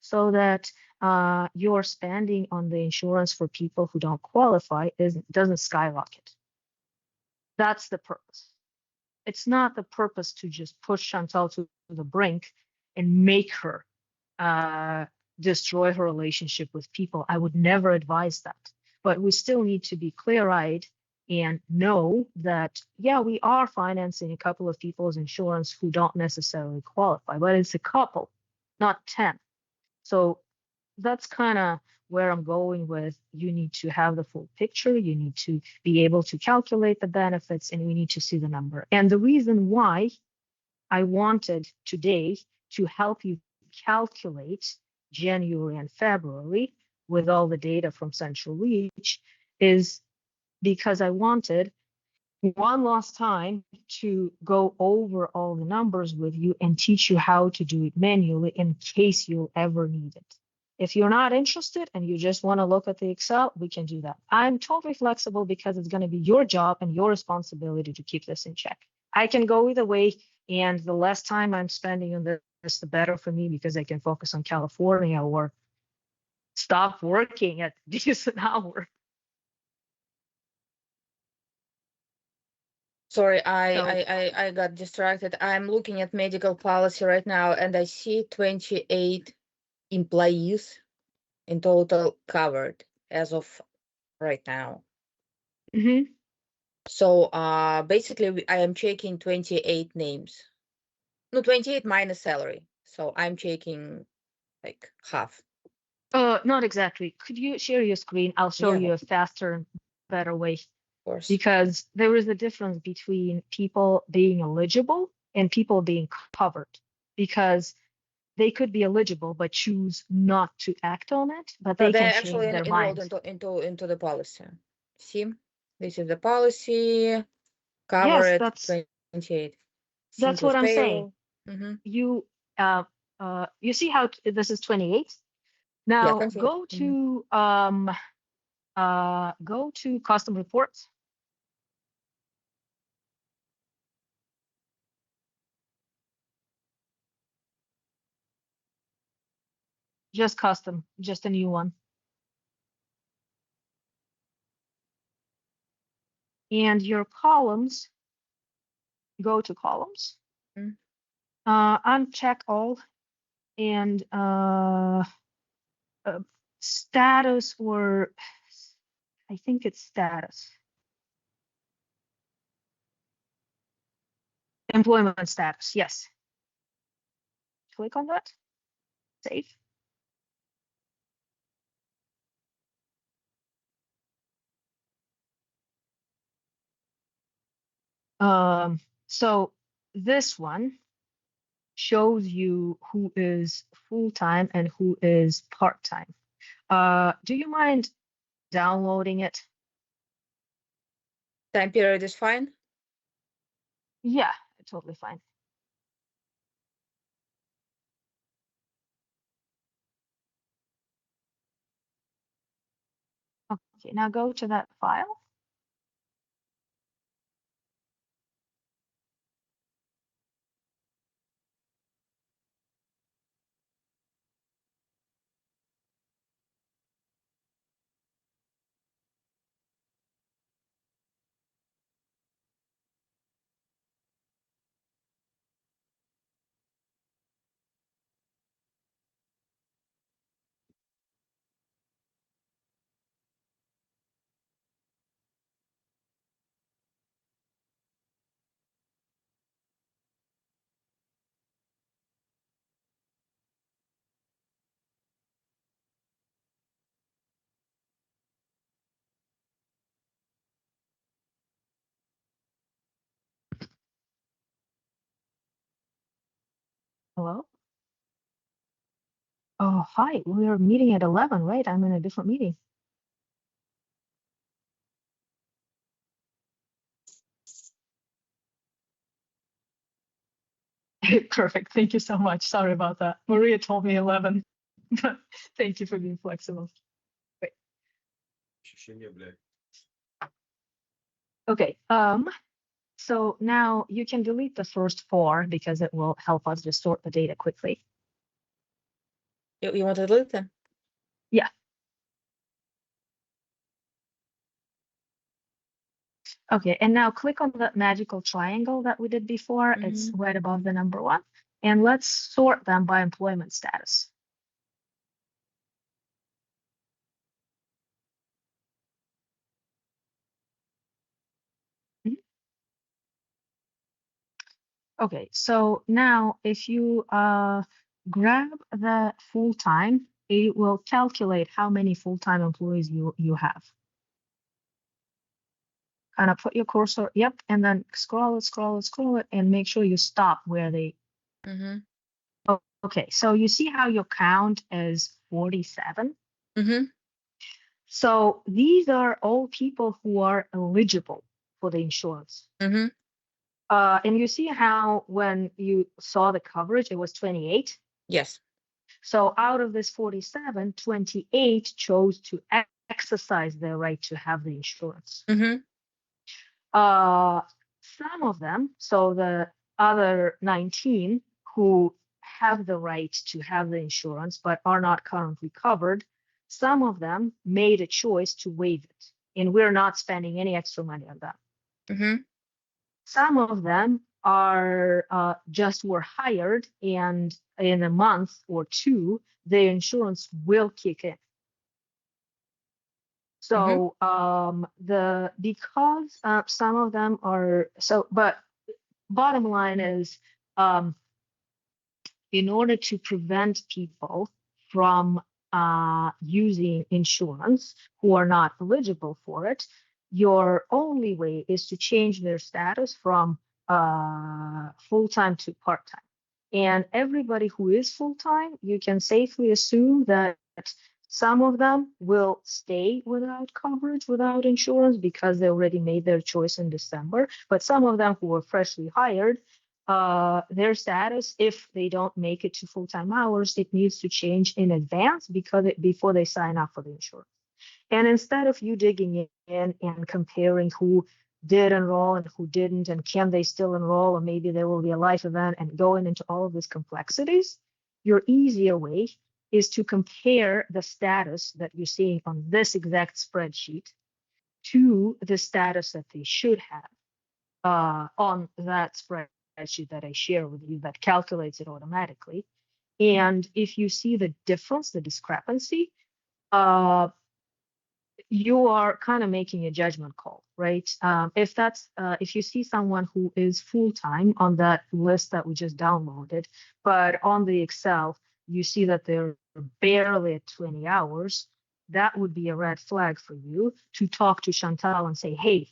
so that your spending on the insurance for people who don't qualify doesn't skyrocket. That's the purpose. It's not the purpose to just push Chantal to the brink and make her destroy her relationship with people. I would never advise that. But we still need to be clear-eyed and know that, yeah, we are financing a couple of people's insurance who don't necessarily qualify, but it's a couple, not 10. So that's kind of where I'm going with. You need to have the full picture. You need to be able to calculate the benefits, and we need to see the number. And the reason why I wanted today to help you calculate January and February with all the data from Central Reach is because I wanted one last time to go over all the numbers with you and teach you how to do it manually in case you'll ever need it. If you're not interested and you just want to look at the Excel, we can do that. I'm totally flexible because it's going to be your job and your responsibility to keep this in check. I can go either way, and the less time I'm spending on this, the better for me, because I can focus on California or stop working at decent hour. Sorry, I got distracted. I'm looking at medical policy right now, and I see 28 employees in total covered as of right now. Mm-hmm. So basically I am checking 28 names. No, 28 minus salary. So I'm checking like half. Not exactly. Could you share your screen? I'll show Yeah. you a faster, better way. Of course. Because there is a difference between people being eligible and people being covered. Because they could be eligible but choose not to act on it, but So they they're can actually change their enrolled minds. into the policy. See, this is the policy Yes, covered that's 28. that's Sync what with I'm saying. payroll. You you see how this is 28. Yeah, Now continue. go to custom reports. Just custom, just a new one. And your columns, go to columns, Mm. uncheck all, and status, or I think it's status. Employment status, yes. Click on that, save. So this one shows you who is full-time and who is part-time. Do you mind downloading it? Time period is fine. Yeah, totally fine. Okay, now go to that file. Hello? Oh, hi. We're meeting at 11, right? I'm in a different meeting. Perfect. Thank you so much. Sorry about that. Maria told me 11, but thank you for being flexible. Great. Okay. So now you can delete the first 4 because it will help us just sort the data quickly. You want to delete them? Yeah. Okay, and now click on the magical triangle that we did before. It's right above the number 1. And let's sort them by employment status. Okay, so now if you grab the full-time, it will calculate how many full-time employees you have. Kind of put your cursor, yep, and then scroll it, and make sure you stop where they. Oh, okay, so you see how your count is 47? So these are all people who are eligible for the insurance. And you see how when you saw the coverage, it was 28? Yes. So out of this 47, 28 chose to exercise their right to have the insurance. Some of them, so the other 19 who have the right to have the insurance but are not currently covered, some of them made a choice to waive it, and we're not spending any extra money on them. Some of them are just were hired, and in a month or 2, their insurance will kick in. So because some of them are but bottom line is, in order to prevent people from using insurance who are not eligible for it, your only way is to change their status from full-time to part-time. And everybody who is full-time, you can safely assume that some of them will stay without coverage, without insurance, because they already made their choice in December. But some of them who were freshly hired, their status, if they don't make it to full-time hours, it needs to change in advance before they sign up for the insurance. And instead of you digging in and comparing who did enroll and who didn't, and can they still enroll, or maybe there will be a life event, and going into all of these complexities, your easier way is to compare the status that you're seeing on this exact spreadsheet to the status that they should have on that spreadsheet that I share with you that calculates it automatically. And if you see the difference, the discrepancy, you are kind of making a judgment call, right? If you see someone who is full-time on that list that we just downloaded, but on the Excel, you see that they're barely at 20 hours, that would be a red flag for you to talk to Chantal and say, hey,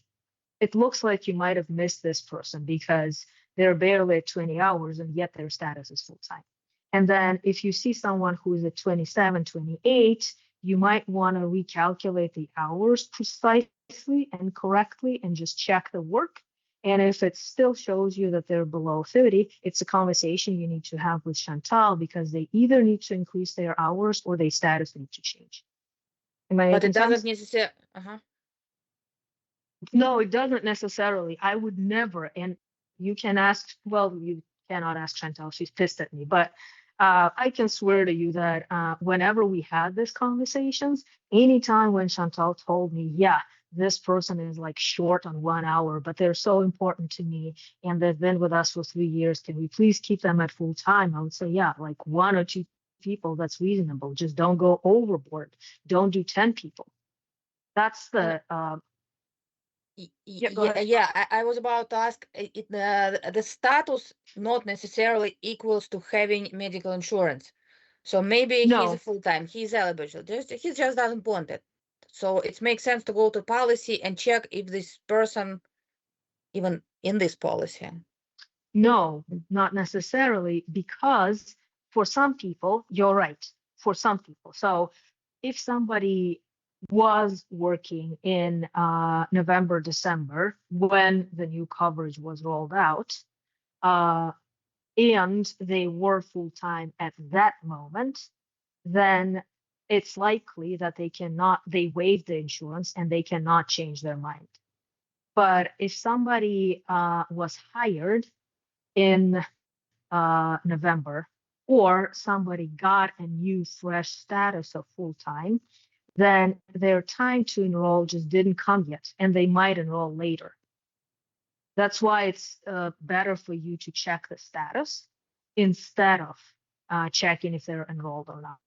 it looks like you might have missed this person because they're barely at 20 hours and yet their status is full-time. And then if you see someone who is at 27, 28, you might want to recalculate the hours precisely and correctly and just check the work. And if it still shows you that they're below 30, it's a conversation you need to have with Chantal, because they either need to increase their hours or their status needs to change. Am I But making it doesn't sense? necessarily. No, it doesn't necessarily. I would never. And you can ask, well, you cannot ask Chantal, she's pissed at me, but I can swear to you that whenever we had these conversations, anytime when Chantal told me, yeah, this person is like short on 1 hour, but they're so important to me and they've been with us for 3 years, can we please keep them at full time? I would say, yeah, like 1 or 2 people, that's reasonable. Just don't go overboard. Don't do 10 people. That's the yeah, go ahead. Yeah, I was about to ask, the status not necessarily equals to having medical insurance. So maybe he's No. a full-time, he's eligible, he just doesn't want it. So it makes sense to go to policy and check if this person even in this policy. No, not necessarily, because for some people, you're right, for some people. So if somebody was working in November, December, when the new coverage was rolled out, and they were full-time at that moment, then it's likely that they waived the insurance and they cannot change their mind. But if somebody was hired in November, or somebody got a new fresh status of full-time, then their time to enroll just didn't come yet, and they might enroll later. That's why it's better for you to check the status instead of checking if they're enrolled or not.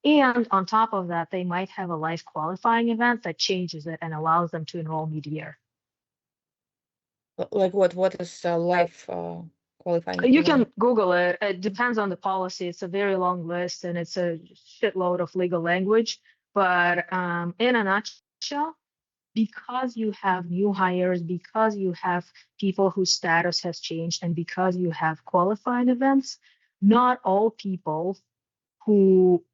And on top of that, they might have a life qualifying event that changes it and allows them to enroll mid-year. Like what is life qualifying You event? can Google it. It depends on the policy. It's a very long list and it's a shitload of legal language. But in a nutshell, because you have new hires, because you have people whose status has changed, and because you have qualifying events, not all people who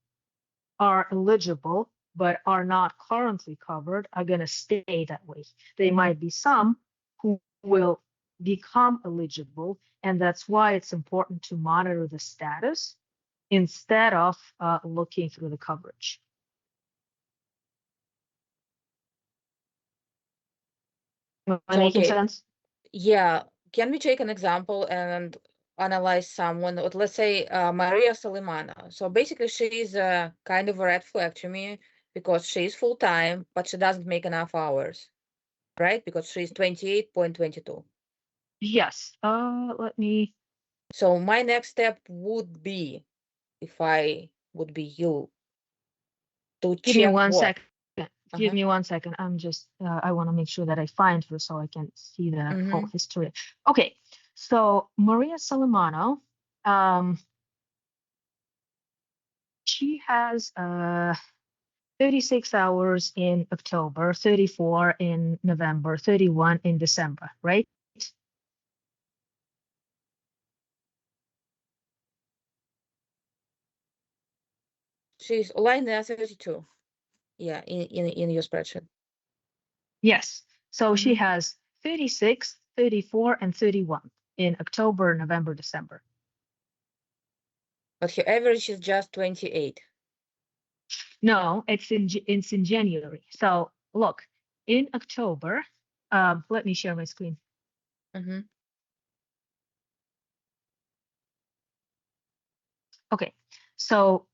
are eligible but are not currently covered are going to stay that way. There might be some who will become eligible, and that's why it's important to monitor the status instead of looking through the coverage. Am I making sense? Yeah, can we take an example and analyze someone? Let's say Maria Salimana. So basically, she's kind of a red flag to me because she's full time, but she doesn't make enough hours, right? Because she's 28.22. Yes. Let me. So my next step would be, if I would be you, to Give me check one what? second. Give me 1 second. I'm just, I want to make sure that I find her so I can see the whole history. Okay, so Maria Salimano, she has 36 hours in October, 34 in November, 31 in December, right? She's line 32. Yeah, in your spreadsheet. Yes. So she has 36, 34, and 31 in October, November, December. But her average is just 28. No, it's in January. So look, in October, let me share my screen. Okay, so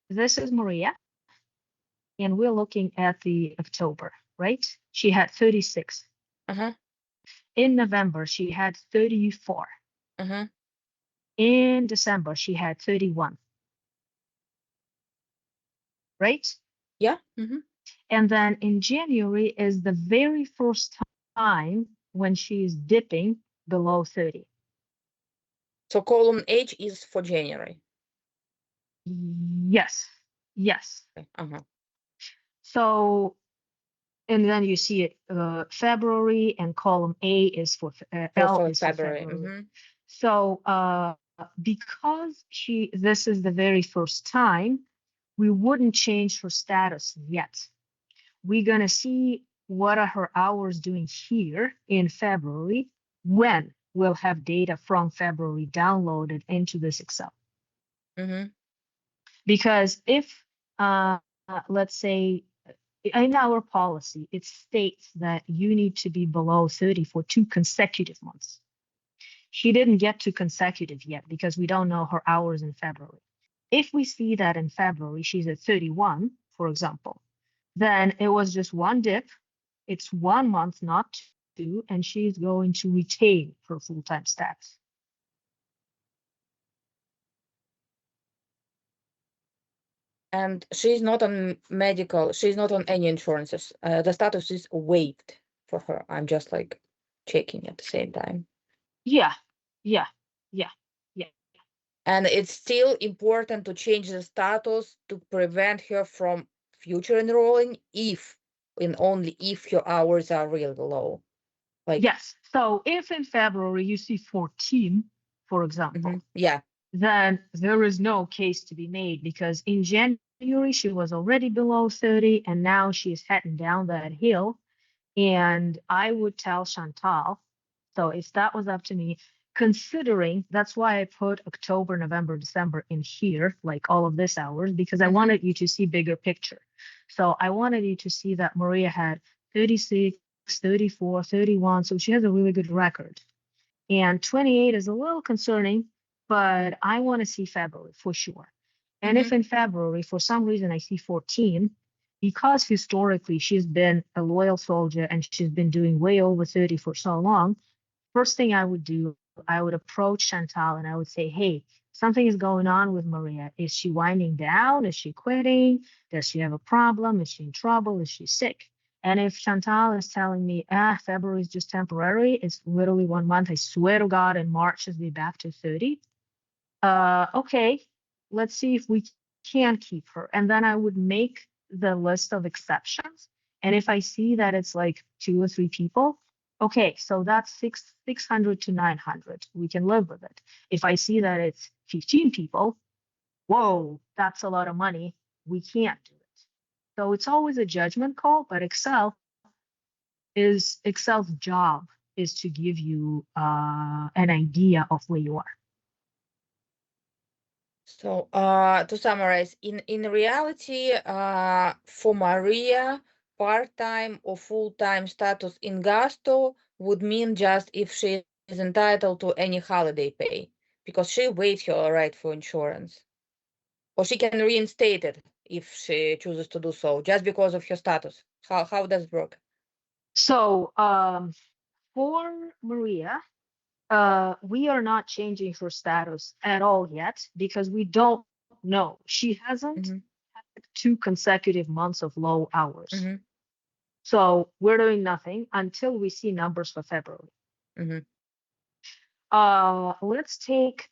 this is Maria, and we're looking at the October, right? She had 36. In November, she had 34. In December, she had 31. Right? Yeah. And then in January is the very first time when she is dipping below 30. So column H is for January. Yes. Yes. Okay. So, and then you see it February, and column A is for L is February. for February. So because this is the very first time, we wouldn't change her status yet. We're going to see what are her hours doing here in February when we'll have data from February downloaded into this Excel. Mm-hmm. Because if, let's say, in our policy, it states that you need to be below 30 for 2 consecutive months. She didn't get to consecutive yet because we don't know her hours in February. If we see that in February she's at 31, for example, then it was just one dip. It's 1 month, not 2, and she's going to retain her full-time status. And she's not on medical, she's not on any insurances. The status is waived for her. I'm just like checking at the same time. Yeah. And it's still important to change the status to prevent her from future enrolling if and only if your hours are really low. Like, yes. So if in February you see 14, for example, yeah. then there is no case to be made because in January she was already below 30 and now she's heading down that hill. And I would tell Chantal, so if that was up to me, considering that's why I put October, November, December in here, like all of this hours, because I wanted you to see bigger picture. So I wanted you to see that Maria had 36, 34, 31. So she has a really good record. And 28 is a little concerning, but I want to see February for sure. And if in February, for some reason, I see 14, because historically she's been a loyal soldier and she's been doing way over 30 for so long, first thing I would do, I would approach Chantal and I would say, hey, something is going on with Maria. Is she winding down? Is she quitting? Does she have a problem? Is she in trouble? Is she sick? And if Chantal is telling me, February is just temporary, it's literally 1 month, I swear to God, in March she'll be back to 30. Okay, let's see if we can keep her. And then I would make the list of exceptions. And if I see that it's like 2 or 3 people, okay, so that's 600 to 900. We can live with it. If I see that it's 15 people, whoa, that's a lot of money. We can't do it. So it's always a judgment call, but Excel's job is to give you an idea of where you are. So to summarize, in reality, for Maria, part-time or full-time status in Gasto would mean just if she is entitled to any holiday pay, because she waived her right for insurance. Or she can reinstate it if she chooses to do so, just because of her status. How does it work? So for Maria, we are not changing her status at all yet because we don't know. She hasn't had 2 consecutive months of low hours. So we're doing nothing until we see numbers for February. Let's take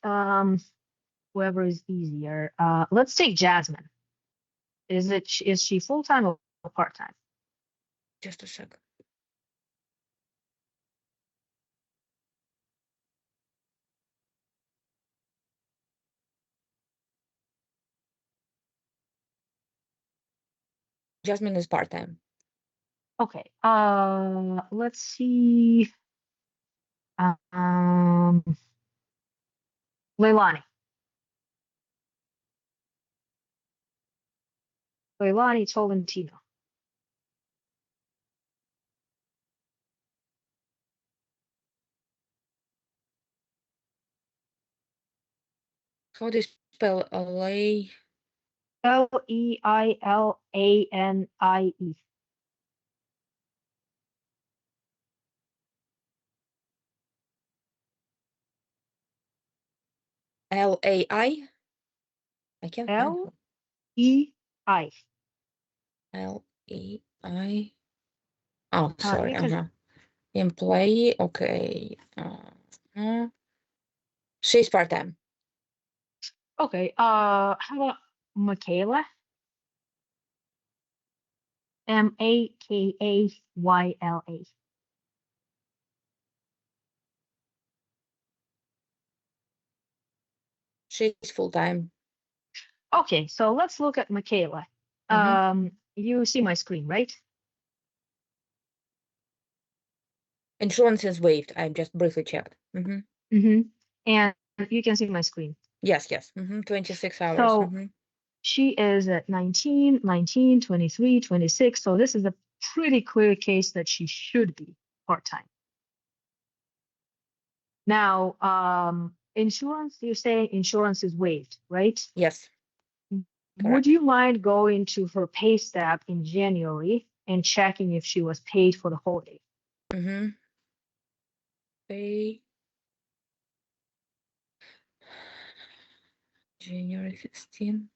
whoever is easier. Let's take Jasmine. Is she full-time or part-time? Just a second. Jasmine is part-time. Okay. Let's see. Leilani. Leilani Tolentino. How do you spell LA? Leilanie. LAI? I can't find her. L-E-I. LEI. Oh, sorry. Can... Employee. Okay. She's part-time. Okay. How about Michaela? Makayla. She's full-time. Okay, so let's look at Michaela. You see my screen, right? Insurance is waived. I just briefly checked. And you can see my screen. Yes, yes. 26 hours. So she is at 19, 19, 23, 26. So this is a pretty clear case that she should be part-time. Now, insurance, you say insurance is waived, right? Yes. Would you mind going to her pay stub in January and checking if she was paid for the holiday? Pay January 16.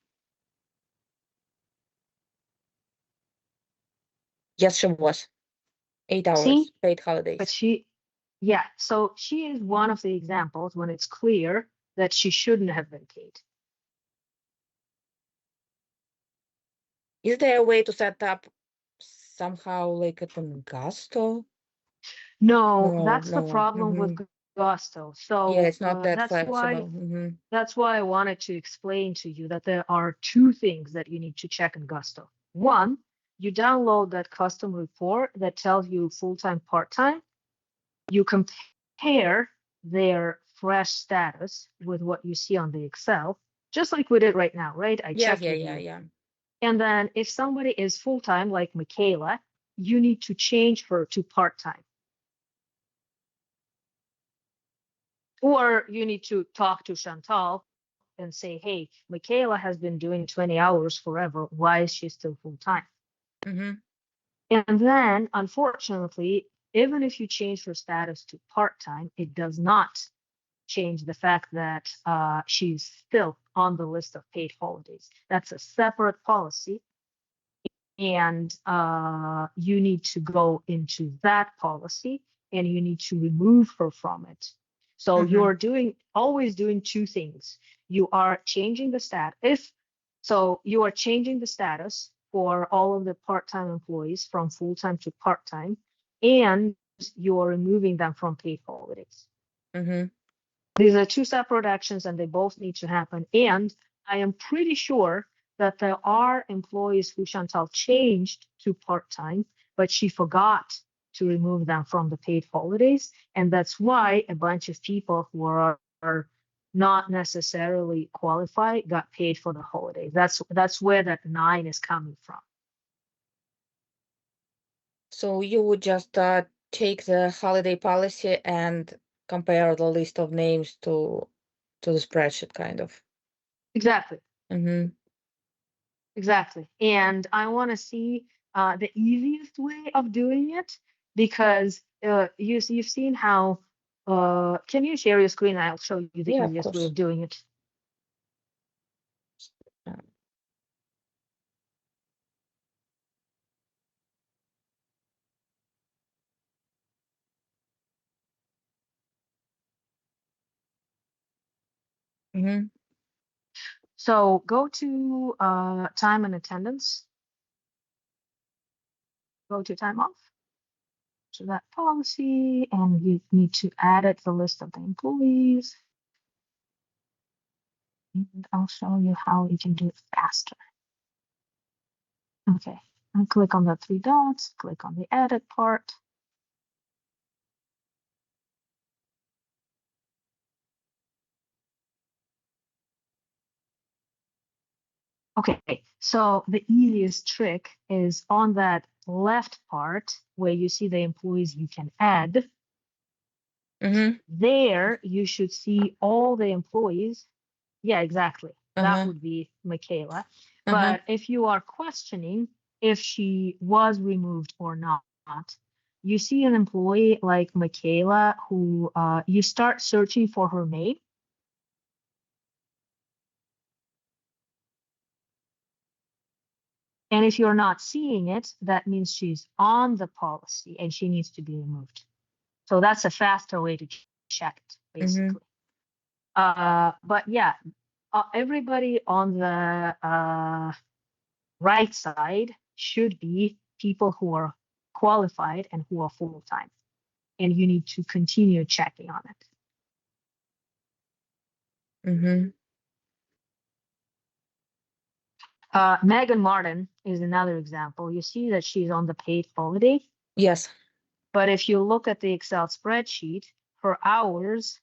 Yes, she was. 8 hours. See? Paid holidays. But yeah, so she is one of the examples when it's clear that she shouldn't have been paid. Is there a way to set up somehow like at Gusto? No, that's the problem with Gusto. So yeah, it's not that that's flexible. That's why I wanted to explain to you that there are two things that you need to check in Gusto. One, you download that custom report that tells you full-time, part-time. You compare their fresh status with what you see on the Excel, just like we did right now, right? I checked with you. And then if somebody is full-time, like Michaela, you need to change her to part-time. Or you need to talk to Chantal and say, hey, Michaela has been doing 20 hours forever. Why is she still full-time? And then, unfortunately, even if you change her status to part-time, it does not change the fact that she's still on the list of paid holidays. That's a separate policy. And you need to go into that policy and you need to remove her from it. So you're always doing two things. You are changing the status. So you are changing the status for all of the part-time employees from full-time to part-time, and you are removing them from paid holidays. These are two separate actions and they both need to happen. And I am pretty sure that there are employees who Chantal changed to part-time, but she forgot to remove them from the paid holidays. And that's why a bunch of people who are not necessarily qualified got paid for the holidays. That's where that 9 is coming from. So you would just take the holiday policy and compare the list of names to the spreadsheet, kind of. Exactly. Exactly. And I want to see the easiest way of doing it, because you've seen how, can you share your screen? I'll show you the easiest way of doing it. So go to time and attendance. Go to time off. To that policy, and you need to edit the list of the employees. And I'll show you how you can do it faster. Okay, and click on the 3 dots, click on the edit part. Okay, so the easiest trick is on that left part where you see the employees you can add. There you should see all the employees. Yeah, exactly. That would be Michaela. But if you are questioning if she was removed or not, you see an employee like Michaela who you start searching for her name. And if you're not seeing it, that means she's on the policy and she needs to be removed. So that's a faster way to check it, basically. But yeah, everybody on the right side should be people who are qualified and who are full-time. And you need to continue checking on it. Megan Martin is another example. You see that she's on the paid holiday, Yes. but if you look at the Excel spreadsheet, her hours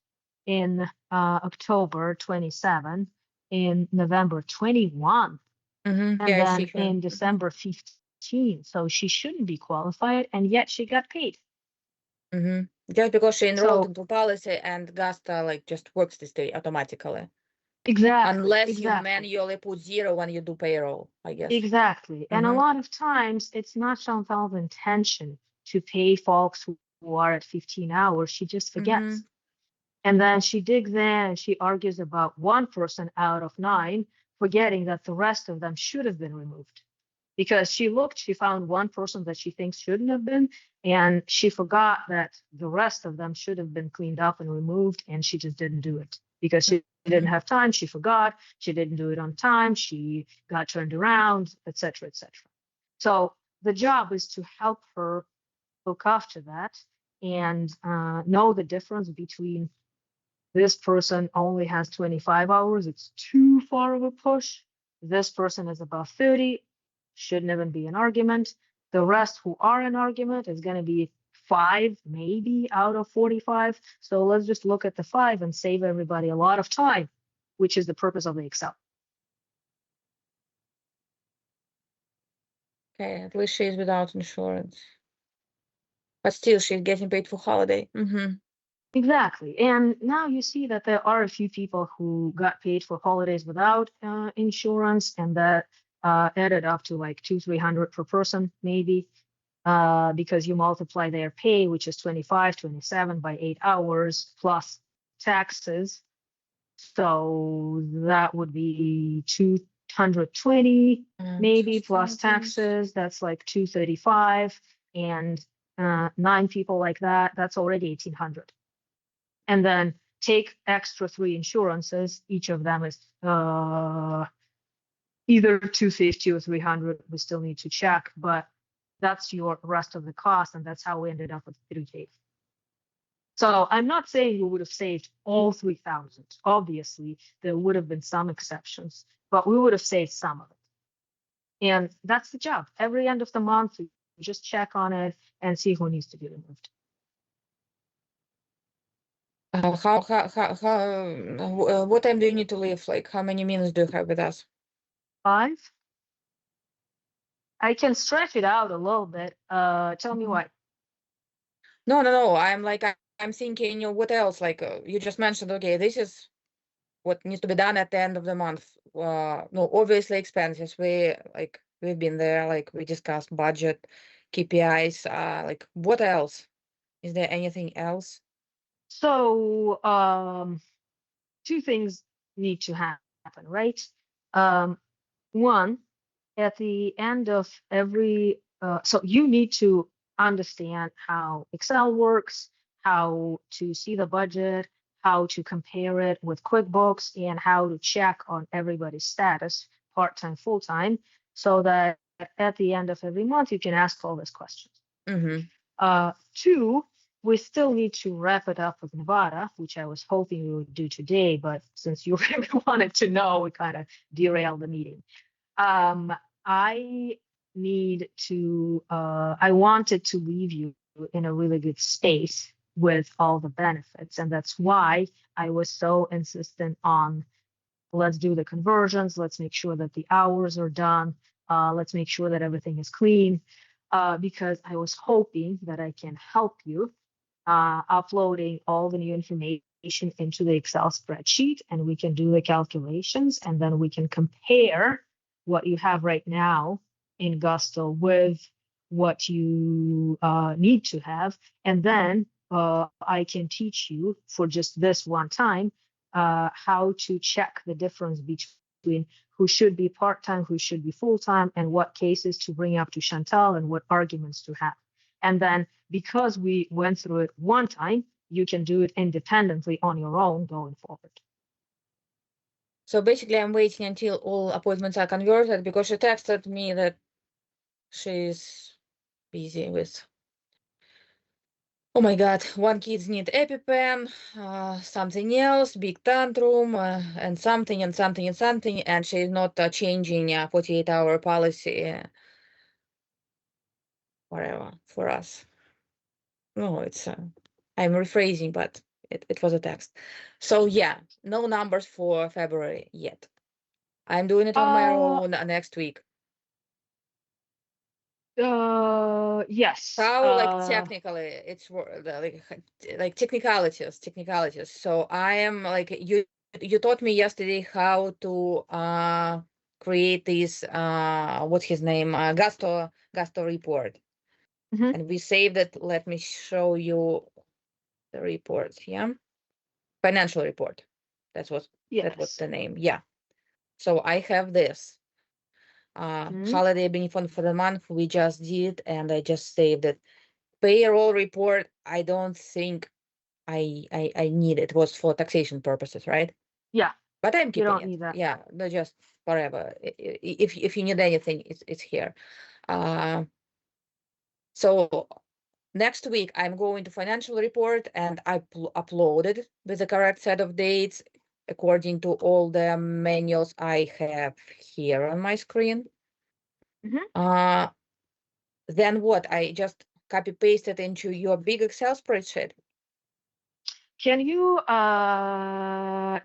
in October 27, in November 21, Mm-hmm. and Yeah, I then see her. in December 15. So she shouldn't be qualified, and yet she got paid. Mm-hmm. Just because she enrolled So into policy and Gusta like just works this day automatically. exactly, Unless you exactly. manually put 0 when you do payroll, I guess. Exactly. And a Mhm. lot of times it's not Chantal's intention to pay folks who are at 15 hours. She just forgets. And then she digs in and she argues about one person out of 9, forgetting that the rest of them should have been removed. Because she looked, she found one person that she thinks shouldn't have been, and she forgot that the rest of them should have been cleaned up and removed, and she just didn't do it because she didn't have time. She forgot. She didn't do it on time. She got turned around, etc., etc. So the job is to help her look after that and know the difference between this person only has 25 hours. It's too far of a push. This person is above 30. Shouldn't even be an argument. The rest who are an argument is going to be 5, maybe out of 45. So let's just look at the 5 and save everybody a lot of time, which is the purpose of the Excel. Okay, at least she's without insurance. But still, she's getting paid for holiday. Exactly. And now you see that there are a few people who got paid for holidays without insurance, and that added up to like 200-300 per person, maybe, because you multiply their pay, which is 25, 27 by 8 hours plus taxes. So that would be 220, maybe plus taxes. That's like 235, and 9 people like that. That's already 1,800. And then take extra 3 insurances. Each of them is either 250 or 300. We still need to check, but that's your rest of the cost, and that's how we ended up with 3K. So I'm not saying we would have saved all 3,000. Obviously, there would have been some exceptions, but we would have saved some of it. And that's the job. Every end of the month, we just check on it and see who needs to be removed. What time do you need to leave? Like, how many minutes do you have with us? 5. I can stretch it out a little bit. Tell me why. No. I'm thinking, what else? Like, you just mentioned, okay, this is what needs to be done at the end of the month. No, obviously expenses. We've been there. Like, we discussed budget, KPIs. Like, what else? Is there anything else? So 2 things need to happen, right? One, at the end of every, so you need to understand how Excel works, how to see the budget, how to compare it with QuickBooks, and how to check on everybody's status, part-time, full-time, so that at the end of every month, you can ask all these questions. 2, we still need to wrap it up with Nevada, which I was hoping we would do today, but since you really wanted to know, we kind of derailed the meeting. I wanted to leave you in a really good space with all the benefits. And that's why I was so insistent on, let's do the conversions. Let's make sure that the hours are done. Let's make sure that everything is clean, because I was hoping that I can help you uploading all the new information into the Excel spreadsheet, and we can do the calculations, and then we can compare what you have right now in Gusto with what you need to have. And then I can teach you for just this one time how to check the difference between who should be part-time, who should be full-time, and what cases to bring up to Chantal and what arguments to have. And then because we went through it one time, you can do it independently on your own going forward. So basically, I'm waiting until all appointments are converted because she texted me that she's busy with Oh my God, one kids need EpiPen, something else, big tantrum, and something and something and something, and she's not changing 48-hour policy, whatever, for us. No, it's, I'm rephrasing, but it was a text. So yeah, no numbers for February yet. I'm doing it on my own next week. Yes. How like technically it's like technicalities. So I am like you taught me yesterday how to create this what's his name, Gasto report. Mhm. And we saved it. Let me show you the report. Yeah, financial report. That was Yes. the name. Yeah. So I have this Mhm. holiday benefit for the month we just did, and I just saved it. Payroll report, I don't think I need it. It was for taxation purposes, right? Yeah. But I'm You keeping don't it. need that. Yeah, no, just forever. If you need anything, it's here. So next week I'm going to financial report, and I uploaded with the correct set of dates according to all the manuals I have here on my screen. Mhm. Then what? I just copy paste it into your big Excel spreadsheet. Can you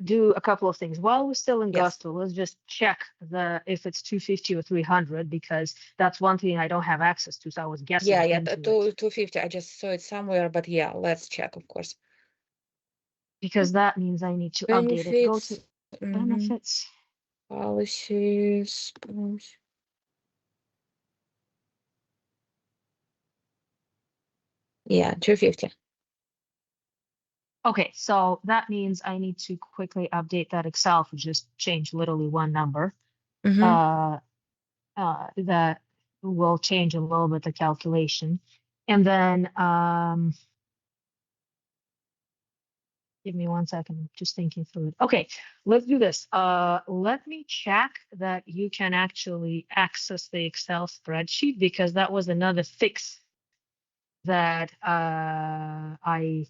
do a couple of things while we're still in Yes. Gusto? Let's just check if it's 250 or 300, because that's one thing I don't have access to. So I was guessing Yeah, into it. 250. I just saw it somewhere, but yeah, let's check, of course. Because that means I need to update it. Go to Benefits, benefits. policies. Yeah, 250. Okay, so that means I need to quickly update that Excel for just change literally one number. Mm-hmm. That will change a little bit the calculation. And then give me 1 second, I'm just thinking through it. Okay, let's do this. Let me check that you can actually access the Excel spreadsheet, because that was another fix that I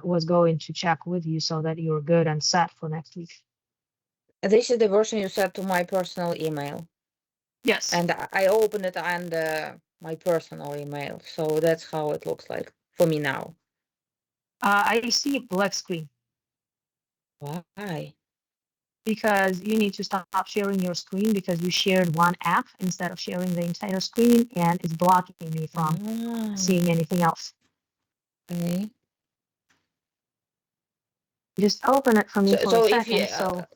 was going to check with you so that you're good and set for next week. This is the version you sent to my personal email. Yes. And I opened it on my personal email. So that's how it looks like for me now. I see a black screen. Why? Because you need to stop sharing your screen, because you shared one app instead of sharing the entire screen, and it's blocking me from seeing anything else. Okay. Just open it for me for a second. If you,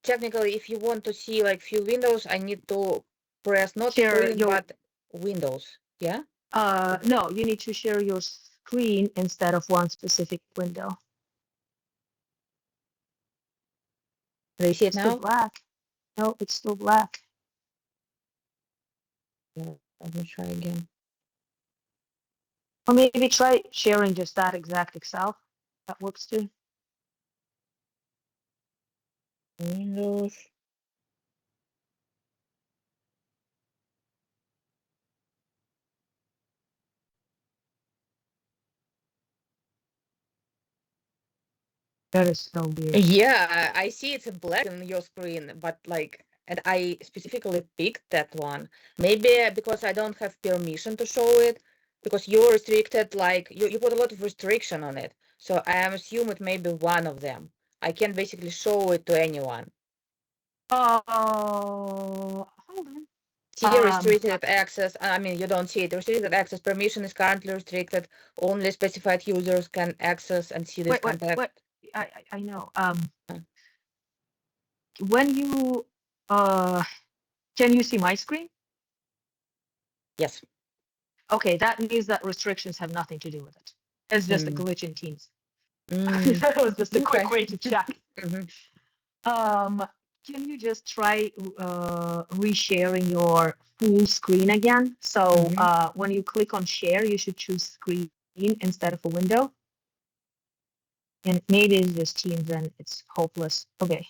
technically, if you want to see like few windows, I need to press not screen, but windows. Yeah? No, you need to share your screen instead of one specific window. Do you see it It's still now? black. No, it's still black. Yeah, let me try again. Or maybe try sharing just that exact Excel. That works too. Windows. That is so weird. Yeah, I see it's black on your screen, but like, and I specifically picked that one. Maybe because I don't have permission to show it, because you're restricted, like you put a lot of restriction on it. So I am assume it may be one of them. I can't basically show it to anyone. Oh, hold on. See restricted access. I mean, you don't see it. Restricted access permission is currently restricted. Only specified users can access and see this contact. Wait. I know. When you can you see my screen? Yes. Okay, that means that restrictions have nothing to do with it. It's just a glitch in Teams. That was just a quick way to check. Can you just try resharing your full screen again? So when you click on share, you should choose screen instead of a window. And maybe it's just Teams and it's hopeless. Okay.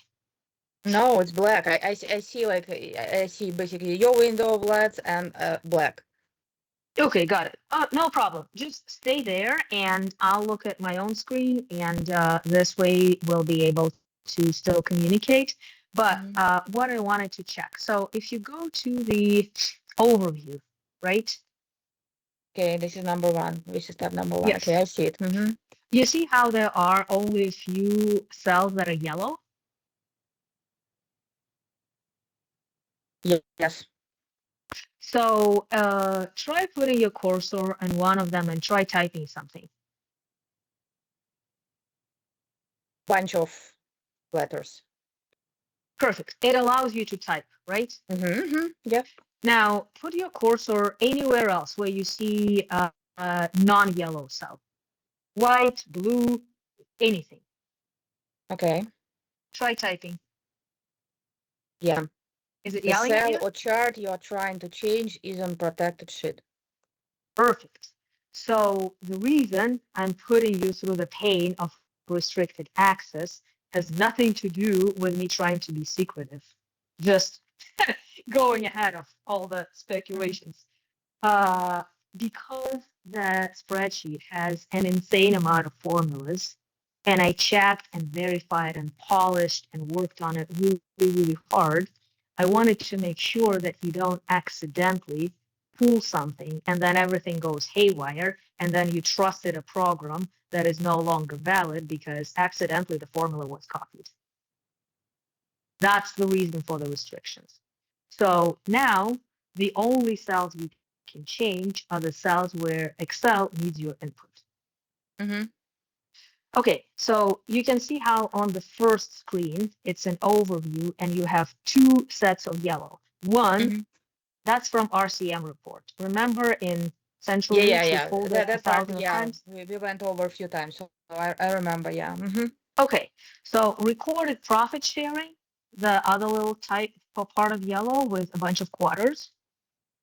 No, it's black. I see like I see basically your window of LEDs and black. Okay, got it. No problem. Just stay there and I'll look at my own screen and this way we'll be able to still communicate. But Mhm. what I wanted to check. So if you go to the overview, right? Okay, this is number one. This is tab number one. Okay, Yes. I see it. You see how there are only a few cells that are yellow? Yes. So try putting your cursor on one of them and try typing something. Bunch of letters. Perfect. It allows you to type, right? Yeah. Now put your cursor anywhere else where you see a non-yellow cell. White, blue, anything. Okay. Try typing. Yeah. Is it The yelling at cell you? or chart you are trying to change is on protected sheet. Perfect. So the reason I'm putting you through the pain of restricted access has nothing to do with me trying to be secretive. Just going ahead of all the speculations. Uh, because the spreadsheet has an insane amount of formulas, and I checked and verified and polished and worked on it really, really hard, I wanted to make sure that you don't accidentally pull something and then everything goes haywire, and then you trusted a program that is no longer valid because accidentally the formula was copied. That's the reason for the restrictions. So now the only cells we can change are the cells where Excel needs your input. Okay, so you can see how on the first screen, it's an overview and you have two sets of yellow. One, that's from RCM report. Remember in Central Reach, we pulled it That part, 1,000 yeah. times? We went over a few times, so I remember, yeah. Okay, so recorded profit sharing, the other little type for part of yellow with a bunch of quarters,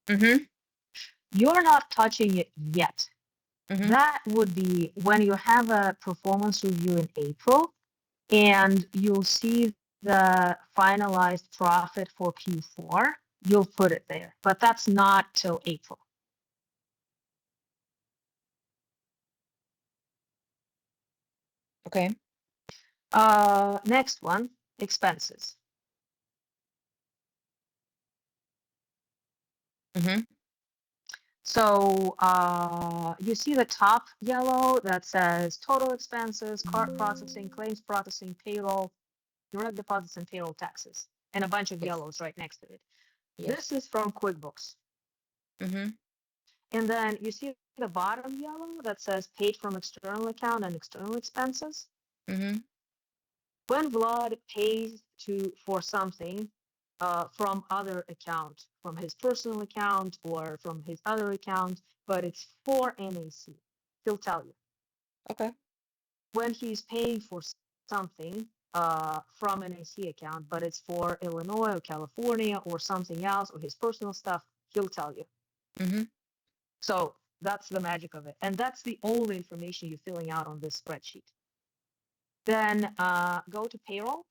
you're not touching it yet. That would be when you have a performance review in April and you'll see the finalized profit for Q4, you'll put it there, but that's not till April. Okay. Next one, expenses. So you see the top yellow that says total expenses, card processing, claims processing, payroll, direct deposits, and payroll taxes, and a bunch of Yes. yellows right next to it. Yes. This is from QuickBooks. And then you see the bottom yellow that says paid from external account and external expenses. When Vlad pays for something from other account, from his personal account or from his other account, but it's for NAC, he'll tell you. Okay. When he's paying for something from an NAC account, but it's for Illinois or California or something else or his personal stuff, he'll tell you. So that's the magic of it. And that's the only information you're filling out on this spreadsheet. Then go to payroll.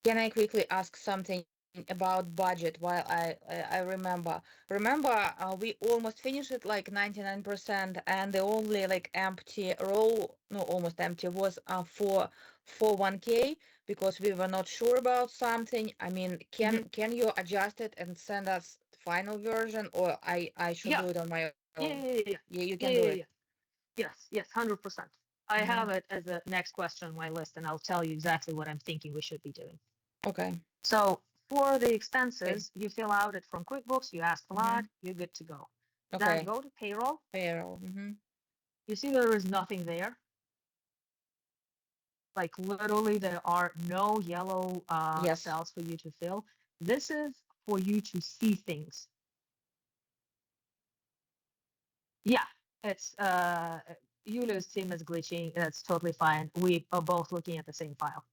Can I quickly ask something about budget while I remember? Remember, we almost finished it like 99%, and the only like empty row, no, almost empty, was for 1K because we were not sure about something. I mean, can you adjust it and send us final version, or I should do it on my own? Yeah, you can do it. Yes, 100%. I have it as the next question on my list, and I'll tell you exactly what I'm thinking we should be doing. Okay. So for the expenses, you fill out it from QuickBooks, you ask Vlad, you're good to go. Okay. Then go to payroll. Payroll. You see there is nothing there. Like literally there are no yellow Yes. cells for you to fill. This is for you to see things. Yeah, it's Yulia's team is glitching. That's totally fine. We are both looking at the same file.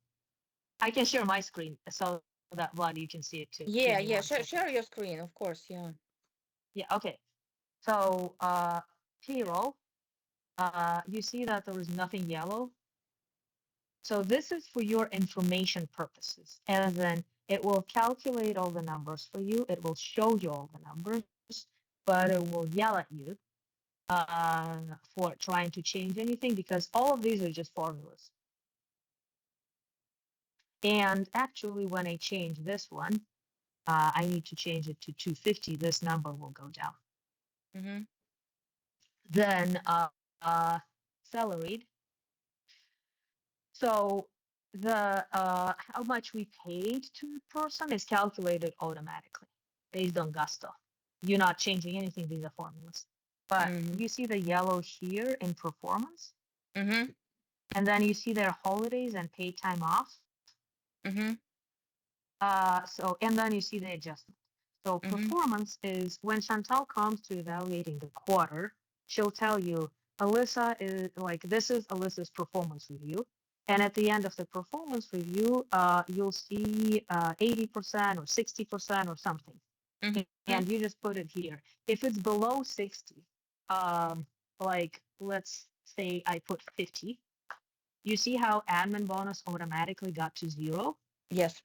I can share my screen so that Vlad, you can see it too. Yeah, yeah. Share your screen, of course. Yeah. Yeah, okay. So payroll, you see that there is nothing yellow. So this is for your information purposes. And then it will calculate all the numbers for you. It will show you all the numbers. but it will yell at you for trying to change anything, because all of these are just formulas. And actually, when I change this one, I need to change it to 250. This number will go down. Mm-hmm. Then salaried. So the how much we paid to a person is calculated automatically based on gusto. You're not changing anything. These are formulas. But you see the yellow here in performance, Mm-hmm. and then you see their holidays and paid time off. Mm-hmm. So, and then you see the adjustment. So performance is when Chantal comes to evaluating the quarter, she'll tell you, Alyssa is like, this is Alyssa's performance review. And at the end of the performance review, you'll see 80% or 60% or something. And you just put it here. If it's below 60, like let's say I put 50, you see how admin bonus automatically got to 0? Yes.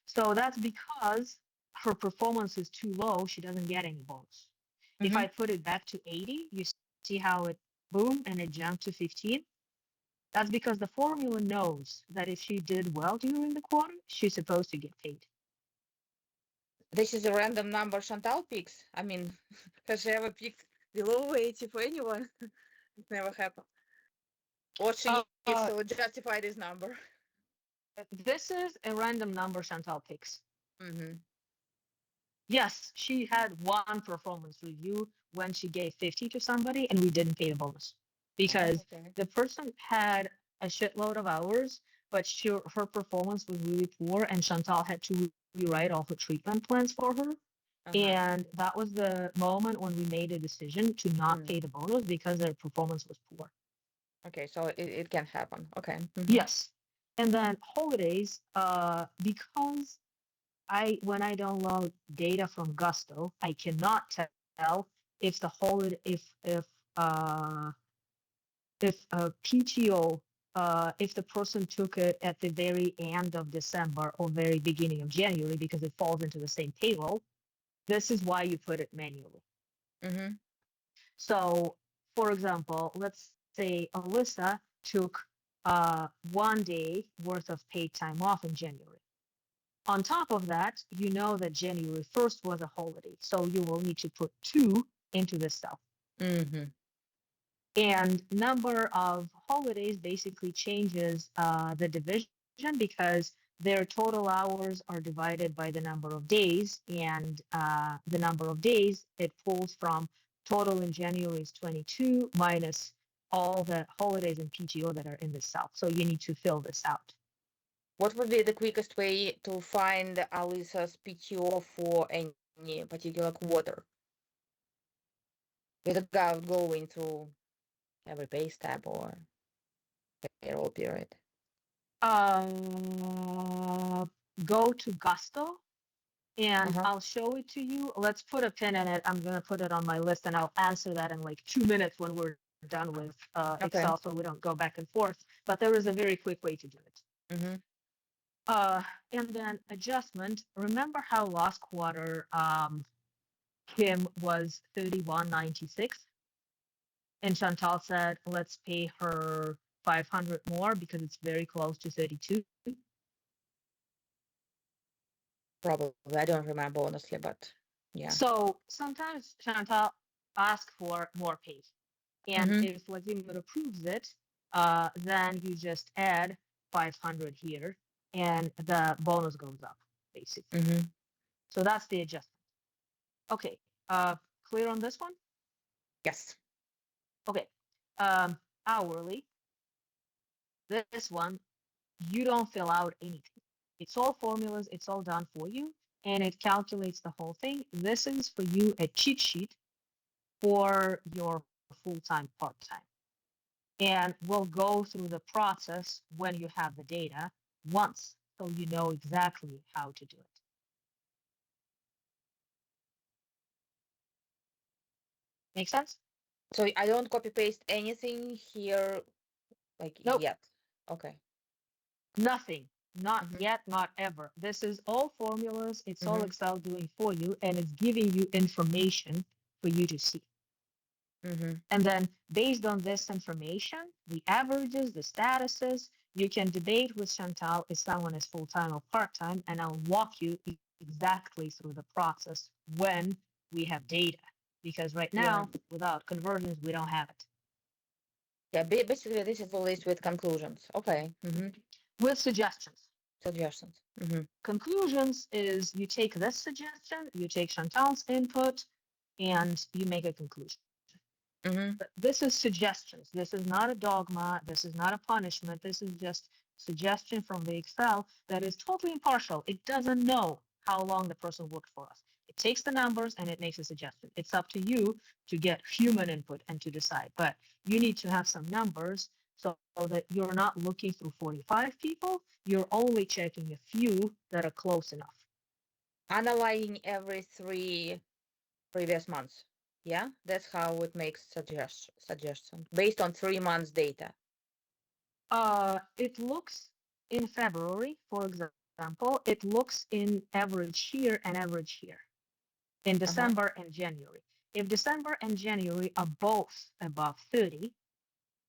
So that's because her performance is too low. She doesn't get any bonus. If I put it back to 80, you see how it boom and it jumped to 15. That's because the formula knows that if she did well during the quarter, she's supposed to get paid. This is a random number Chantal picks. I mean, has she ever picked below 80 for anyone? It never happened. Or she needs to justify this number. This is a random number Chantal picks. Mm-hmm. Yes, she had one performance review when she gave 50 to somebody and we didn't pay the bonus because the person had a shitload of hours, but her performance was really poor and Chantal had to rewrite all her treatment plans for her. And that was the moment when we made a decision to not pay the bonus because their performance was poor. Okay, so it can happen. Okay. Yes. And then holidays, because when I download data from Gusto, I cannot tell if the holiday if PTO if the person took it at the very end of December or very beginning of January because it falls into the same payroll. This is why you put it manually. So, for example, let's say Alyssa took 1 day worth of paid time off in January. On top of that, you know that January 1st was a holiday, so you will need to put 2 into this cell. And number of holidays basically changes the division because their total hours are divided by the number of days, and the number of days, it pulls from total in January is 22 minus all the holidays and PTO that are in this cell. So you need to fill this out. What would be the quickest way to find Alyssa's PTO for any particular quarter? Without going through every pay stub or payroll period. Go to Gusto and I'll show it to you. Let's put a pin in it. I'm going to put it on my list and I'll answer that in like 2 minutes when we're done with Excel so we don't go back and forth. But there is a very quick way to do it. And then adjustment. Remember how last quarter Kim was 31.96 and Chantal said, let's pay her 500 more because it's very close to 32. Probably. I don't remember honestly, but yeah. So sometimes Chantal asks for more pay. And if Vladimir approves it, then you just add 500 here and the bonus goes up, basically. So that's the adjustment. Okay, clear on this one? Yes. Okay, hourly. This one, you don't fill out anything. It's all formulas, it's all done for you, and it calculates the whole thing. This is for you a cheat sheet for your full-time, part-time. And we'll go through the process when you have the data once, so you know exactly how to do it. Make sense? So I don't copy paste anything here like yet. Okay. Nothing. Not yet, not ever. This is all formulas. It's all Excel doing for you, and it's giving you information for you to see. Mhm. And then based on this information, the averages, the statuses, you can debate with Chantal if someone is full-time or part-time, and I'll walk you exactly through the process when we have data. Because right Yeah. now, without conversions, we don't have it. Yeah, basically this is the list with conclusions. Okay. With suggestions. Suggestions. Conclusions is you take this suggestion, you take Chantal's input, and you make a conclusion. But this is suggestions. This is not a dogma. This is not a punishment. This is just suggestion from the Excel that is totally impartial. It doesn't know how long the person worked for us. It takes the numbers and it makes a suggestion. It's up to you to get human input and to decide. But you need to have some numbers so that you're not looking through 45 people. You're only checking a few that are close enough. Analyzing every 3 previous months. Yeah, that's how it makes suggestion based on 3 months data. It looks in February, for example, it looks in average here and average here in December and January. If December and January are both above 30,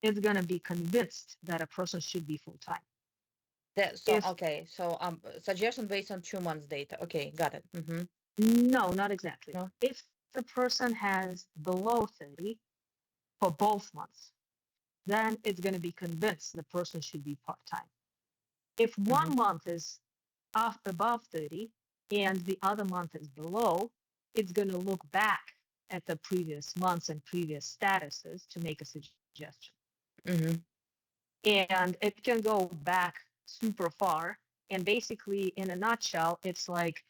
it's going to be convinced that a person should be full-time. Okay, so suggestion based on 2 months data. Okay, got it. No, not exactly. No? If the person has below 30 for both months, then it's going to be convinced the person should be part-time. If one month is above 30 and the other month is below, it's going to look back at the previous months and previous statuses to make a suggestion. And it can go back super far. And basically, in a nutshell, it's like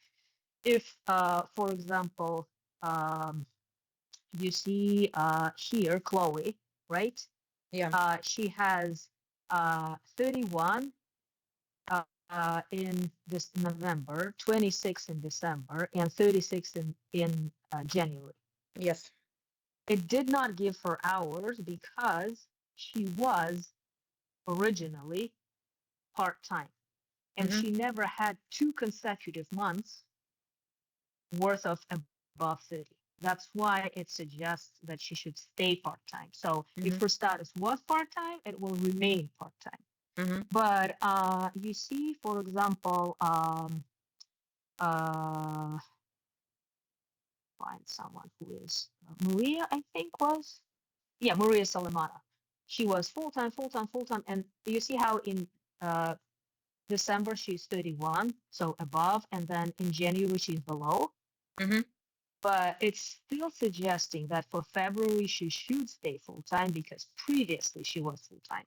if, for example, you see here, Chloe, right? Yeah. She has 31 in this November, 26 in December, and 36 in January. Yes. It did not give her hours because she was originally part-time, and she never had 2 consecutive months worth of above 30. That's why it suggests that she should stay part-time. So if her status was part-time, it will remain part-time. But you see, for example, find someone who is Maria, I think was, yeah, Maria Salimana. She was full-time, full-time, full-time. And you see how in December she's 31, so above, and then in January she's below. But it's still suggesting that for February she should stay full-time because previously she was full-time.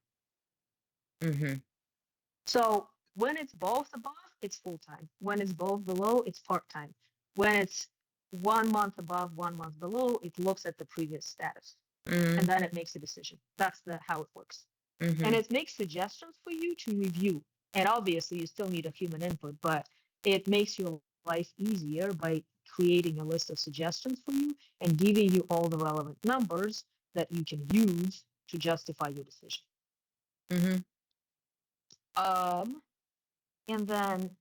So when it's both above, it's full-time. When it's both below, it's part-time. When it's 1 month above, 1 month below, it looks at the previous status. And then it makes a decision. That's how it works. And it makes suggestions for you to review. And obviously, you still need a human input, but it makes your life easier by creating a list of suggestions for you and giving you all the relevant numbers that you can use to justify your decision. And then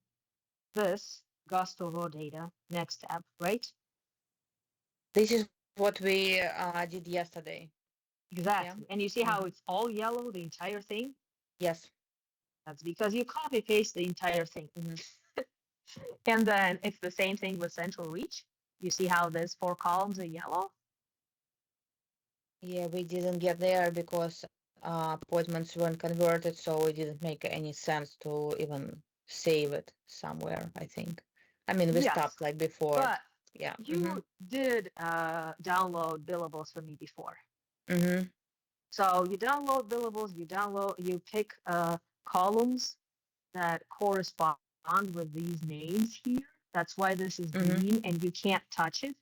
this Gusto raw data, next tab, right? This is what we did yesterday. Exactly. Yeah. And you see how it's all yellow, the entire thing? Yes. That's because you copy paste the entire thing. And then it's the same thing with central reach. You see how these 4 columns are yellow? Yeah, we didn't get there because appointments weren't converted, so it didn't make any sense to even save it somewhere, I think. I mean, we stopped like before. But yeah. You did download billables for me before. Mm-hmm. So you download billables, you pick columns that correspond with these names here. That's why this is green and you can't touch it.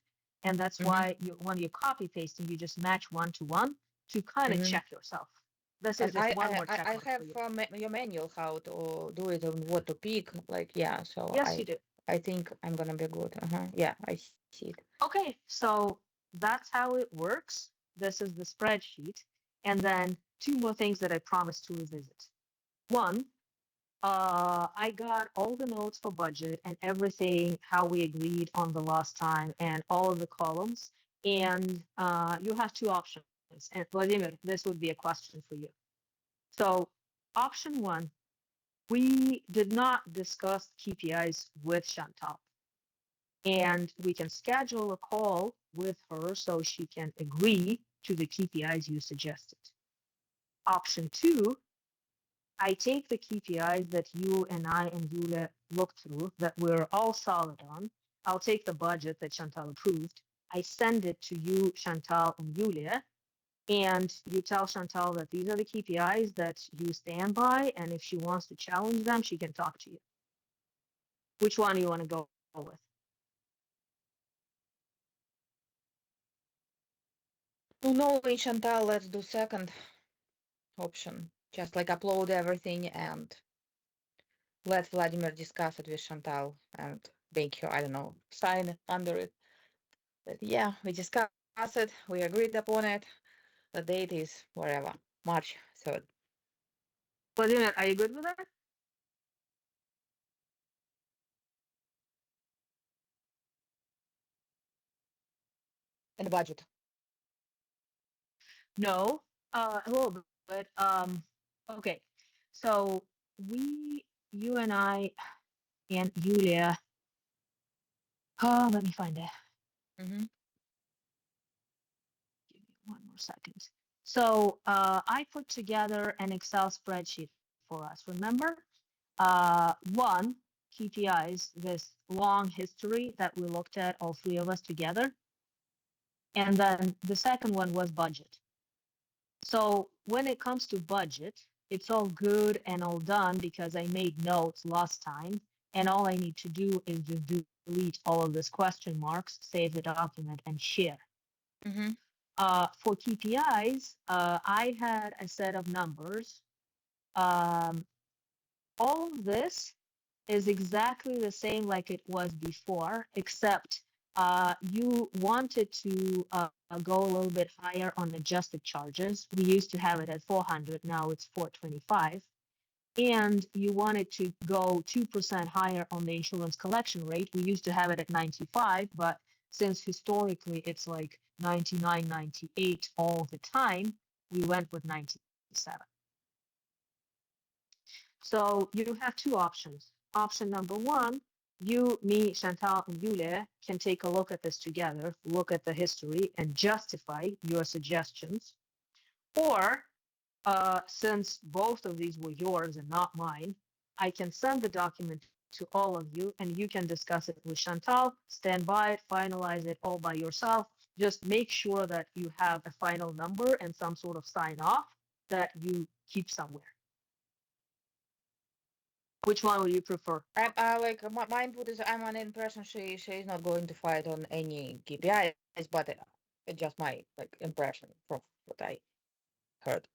And that's why when you're copy pasting, you just match 1 to 1 to kind of check yourself. This is just one more check. I have your manual how to do it and what to pick. Like, yeah, so yes, you do. I think I'm gonna be good. Yeah, I see it. Okay, so that's how it works. This is the spreadsheet. And then 2 more things that I promised to revisit. One, I got all the notes for budget and everything, how we agreed on the last time and all of the columns. And you have two options. And Vladimir, this would be a question for you. So option one, we did not discuss KPIs with Chantal. And we can schedule a call with her so she can agree to the KPIs you suggested. Option two, I take the KPIs that you and I and Yulia looked through that we're all solid on. I'll take the budget that Chantal approved. I send it to you, Chantal and Yulia, and you tell Chantal that these are the KPIs that you stand by, and if she wants to challenge them, she can talk to you. Which one do you want to go with? No, knowing Chantal, let's do second option. Just like upload everything and let Vladimir discuss it with Chantal and make her, I don't know, sign under it. But yeah, we discussed it, we agreed upon it. The date is wherever, March 3rd. Vladimir, are you good with that? And the budget. No, a little bit. Okay. So you and I and Yulia. Oh, let me find it. Mm-hmm. Give me one more second. So I put together an Excel spreadsheet for us. Remember, one KPIs, this long history that we looked at, all three of us together, and then the second one was budget. So when it comes to budget, it's all good and all done because I made notes last time, and all I need to do is just delete all of these question marks, save the document, and share. Mm-hmm. For KPIs, I had a set of numbers. All of this is exactly the same like it was before, except you wanted to go a little bit higher on adjusted charges. We used to have it at 400, now it's 425. And you wanted to go 2% higher on the insurance collection rate. We used to have it at 95, but since historically it's like 99, 98 all the time, we went with 97. So you have two options. Option number one, you, me, Chantal, and Yulia can take a look at this together, look at the history, and justify your suggestions. Or, since both of these were yours and not mine, I can send the document to all of you, and you can discuss it with Chantal, stand by it, finalize it all by yourself. Just make sure that you have a final number and some sort of sign off that you keep somewhere. Which one would you prefer? I like my input is I'm an impression she's not going to fight on any KPIs, but it's just my like impression from what I heard.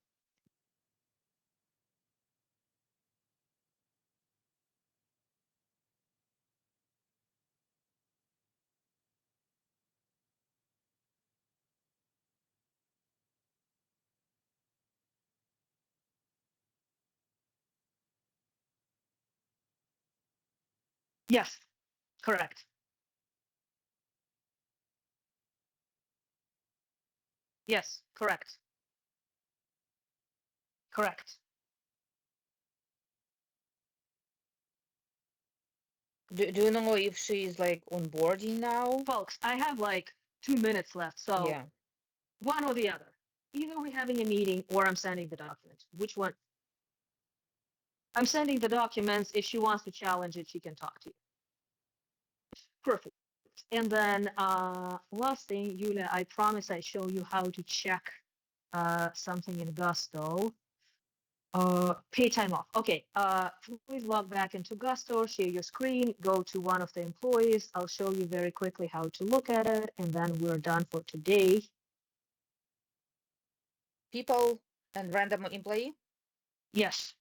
Yes, correct. Yes, correct. Correct. Do you know if she's like onboarding now? Folks, I have like 2 minutes left, so Yeah. one or the other. Either we're having a meeting or I'm sending the document. Which one? I'm sending the documents. If she wants to challenge it, she can talk to you. Perfect. And then last thing, Yulia, I promise I show you how to check something in Gusto. Pay time off. Okay, please log back into Gusto, share your screen, go to one of the employees. I'll show you very quickly how to look at it, and then we're done for today. People and random employee? Yes.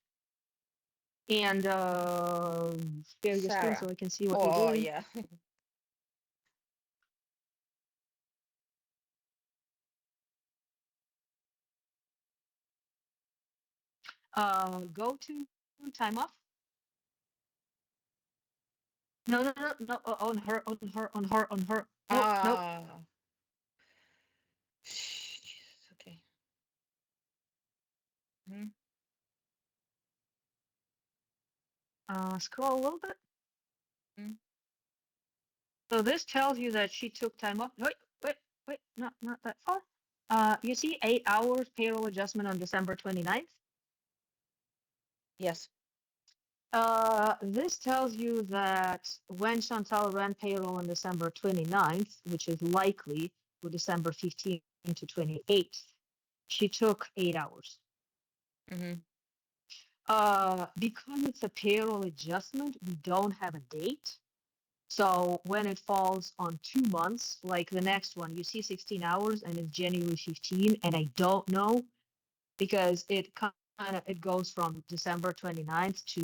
And share your screen Sarah. so I can see what you're Oh, doing. yeah. Go to time off. No, on her. No, no. Mhm. Scroll a little bit. Mhm. So this tells you that she took time off. Wait, not that far. You see 8 hours payroll adjustment on December 29th. Yes. This tells you that when Chantal ran payroll on December 29th, which is likely for December 15th to 28th, she took 8 hours. Mhm. Because it's a payroll adjustment, we don't have a date. So when it falls on 2 months, like the next one, you see 16 hours and it's January 15, and I don't know because it kind of it goes from December 29th to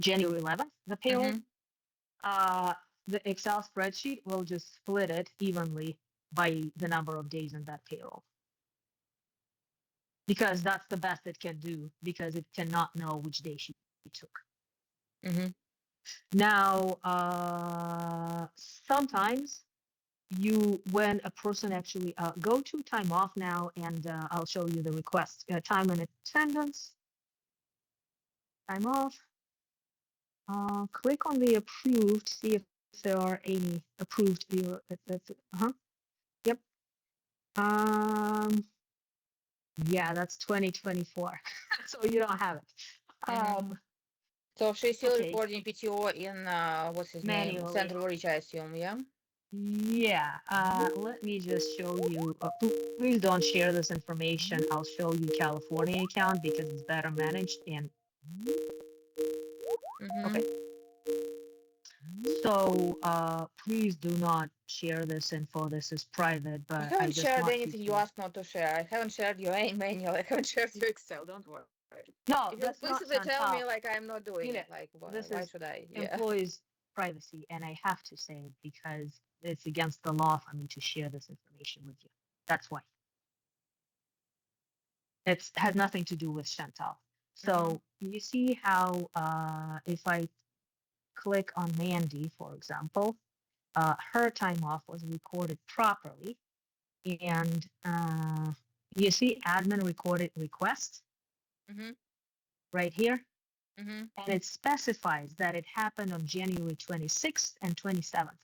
January 11th, the payroll. Mhm. The Excel spreadsheet will just split it evenly by the number of days in that payroll. Because that's the best it can do, because it cannot know which day she took. Mhm. Now, sometimes when a person actually, go to time off now, and I'll show you the request, time and attendance, time off. Click on the approved, see if there are any approved. Yep. Yeah, that's 2024. So you don't have it. So she's still Okay. recording PTO in what's his name? Manually. Central Reach, I assume, yeah? Yeah, let me just show you. Please don't share this information. I'll show you California account because it's better managed. And Mhm. okay, so please do not share this info. This is private, I but I haven't just shared want you anything you to. asked not to share. I haven't shared your manual. I haven't shared your Excel. Don't worry. No, If you that's not explicitly tell me Chantal. like I'm not doing Julia, it, like this why is should I? Yeah. employees' privacy, and I have to say it because it's against the law for me to share this information with you. That's why. It has nothing to do with Chantal. So you see how if I click on Mandy, for example, her time off was recorded properly, and you see admin recorded request Mm-hmm. right here, Mm-hmm. and it specifies that it happened on January 26th and 27th.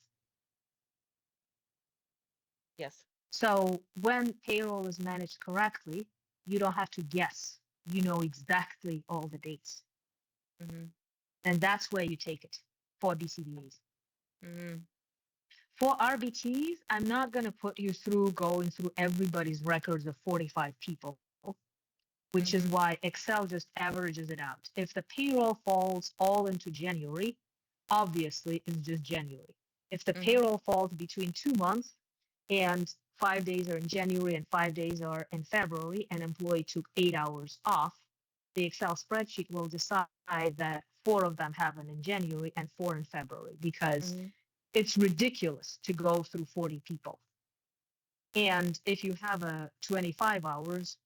Yes. So when payroll is managed correctly, you don't have to guess. You know exactly all the dates. Mm-hmm. And that's where you take it for BCBAs. Mm-hmm. For RBTs, I'm not going to put you through going through everybody's records of 45 people, which is why Excel just averages it out. If the payroll falls all into January, obviously it's just January. If the payroll falls between 2 months and 5 days are in January and 5 days are in February, an employee took 8 hours off, the Excel spreadsheet will decide that 4 of them happen in January and 4 in February, because it's ridiculous to go through 40 people. And if you have a 25 hours,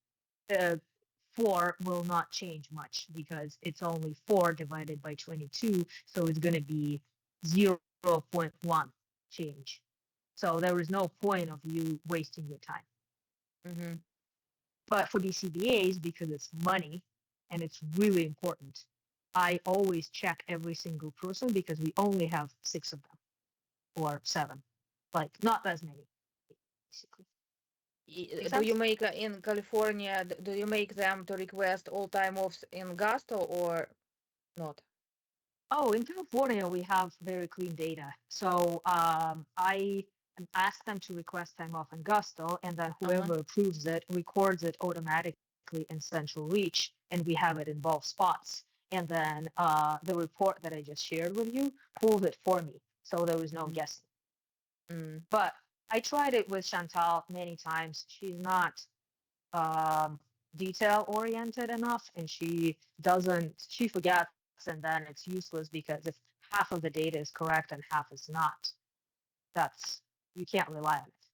4 will not change much because it's only 4 divided by 22. So it's going to be 0.1 change. So there is no point of you wasting your time. But for BCBAs, because it's money and it's really important, I always check every single person because we only have 6 of them or 7, like not as many, basically. Do you make in California? Do you make them to request all time offs in Gusto or not? Oh, in California, we have very clean data. So I ask them to request time off in Gusto, and then whoever approves it records it automatically in Central Reach, and we have it in both spots. And then the report that I just shared with you pulls it for me. So there was no guessing. But I tried it with Chantal many times. She's not detail oriented enough, and she forgets, and then it's useless because if half of the data is correct and half is not, you can't rely on it.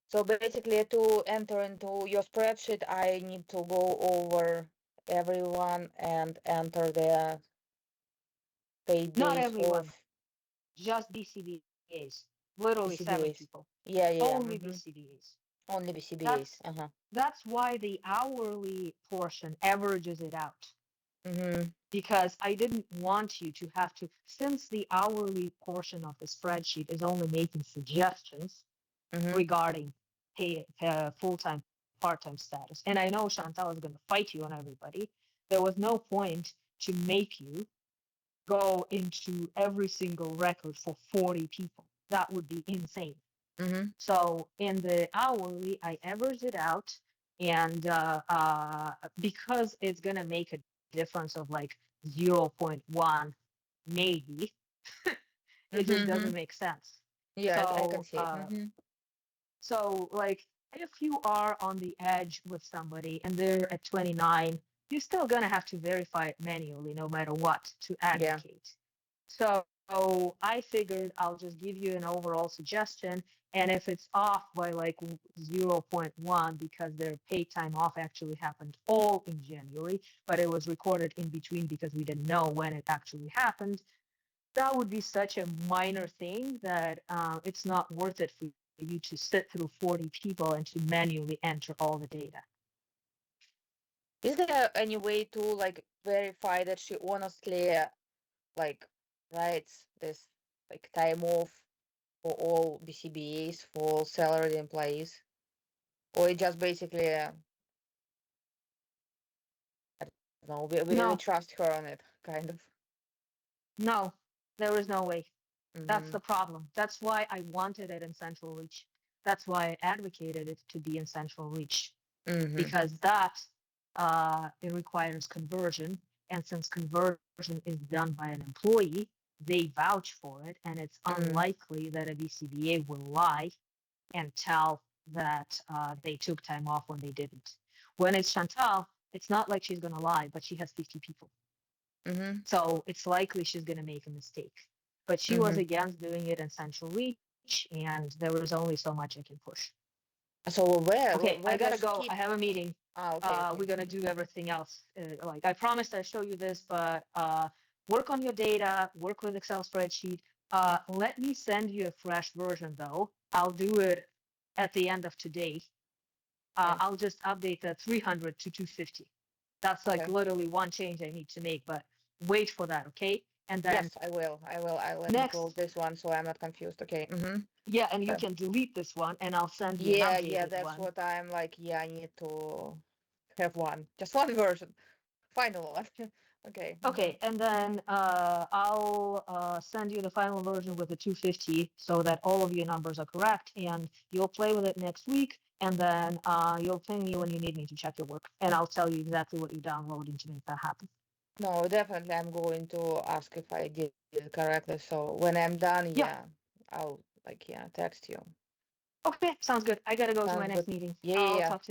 So basically, to enter into your spreadsheet, I need to go over everyone and enter their paid Not days everyone, of just BCBAs. Literally 7 BCBAs. people. Yeah. Only BCBAs. Only BCBAs. Uh-huh. That's why the hourly portion averages it out. Mm-hmm. Because I didn't want you to have to, since the hourly portion of the spreadsheet is only making suggestions Mm-hmm. regarding pay, full-time, part-time status. And I know Chantal is going to fight you on everybody. There was no point to make you go into every single record for 40 people. That would be insane. Mm-hmm. So in the hourly, I average it out, and because it's going to make a difference of like 0.1 maybe, it just doesn't make sense. Yeah, I can So see it. Mm-hmm. so like if you are on the edge with somebody and they're at 29, you're still gonna have to verify it manually no matter what to advocate. So I figured I'll just give you an overall suggestion, and if it's off by like 0.1 because their paid time off actually happened all in January, but it was recorded in between because we didn't know when it actually happened, that would be such a minor thing that it's not worth it for you to sit through 40 people and to manually enter all the data. Is there any way to like verify that she honestly like writes this like time off for all BCBAs, for all salaried employees? Or it just basically, I don't know, we No, trust her on it, kind of. no, there is no way. That's Mm-hmm. the problem. That's why I wanted it in central reach. That's why I advocated it to be in central reach, Mm-hmm. because that it requires conversion, and since conversion is done by an employee, they vouch for it, and it's unlikely that a BCBA will lie and tell that they took time off when they didn't. When it's Chantal, it's not like she's going to lie, but she has 50 people. Mm-hmm. So it's likely she's going to make a mistake. But she was against doing it in central reach, and there was only so much I can push. So where I gotta does she go. keep? I have a meeting. Okay. We're gonna do everything else. Like I promised I'd show you this, but work on your data, work with Excel spreadsheet. Let me send you a fresh version though. I'll do it at the end of today. I'll just update the 300 to 250. That's like Okay. literally one change I need to make, but wait for that, okay? And then Yes, I will. I'll let me next, close this one so I'm not confused. Okay. Mm-hmm. yeah, and you Okay. can delete this one, and I'll send you an Yeah, updated that's one. what I'm like. Yeah, I need to have one, just one version, final one. Okay. Okay, and then I'll send you the final version with the 250 so that all of your numbers are correct, and you'll play with it next week, and then you'll ping me when you need me to check your work, and I'll tell you exactly what you're downloading to make that happen. No, definitely I'm going to ask if I did it correctly. So when I'm done, Yeah. yeah, I'll like, yeah, text you. Okay, sounds good. I gotta go to my Sounds next good. meeting. Yeah, I'll yeah. talk to you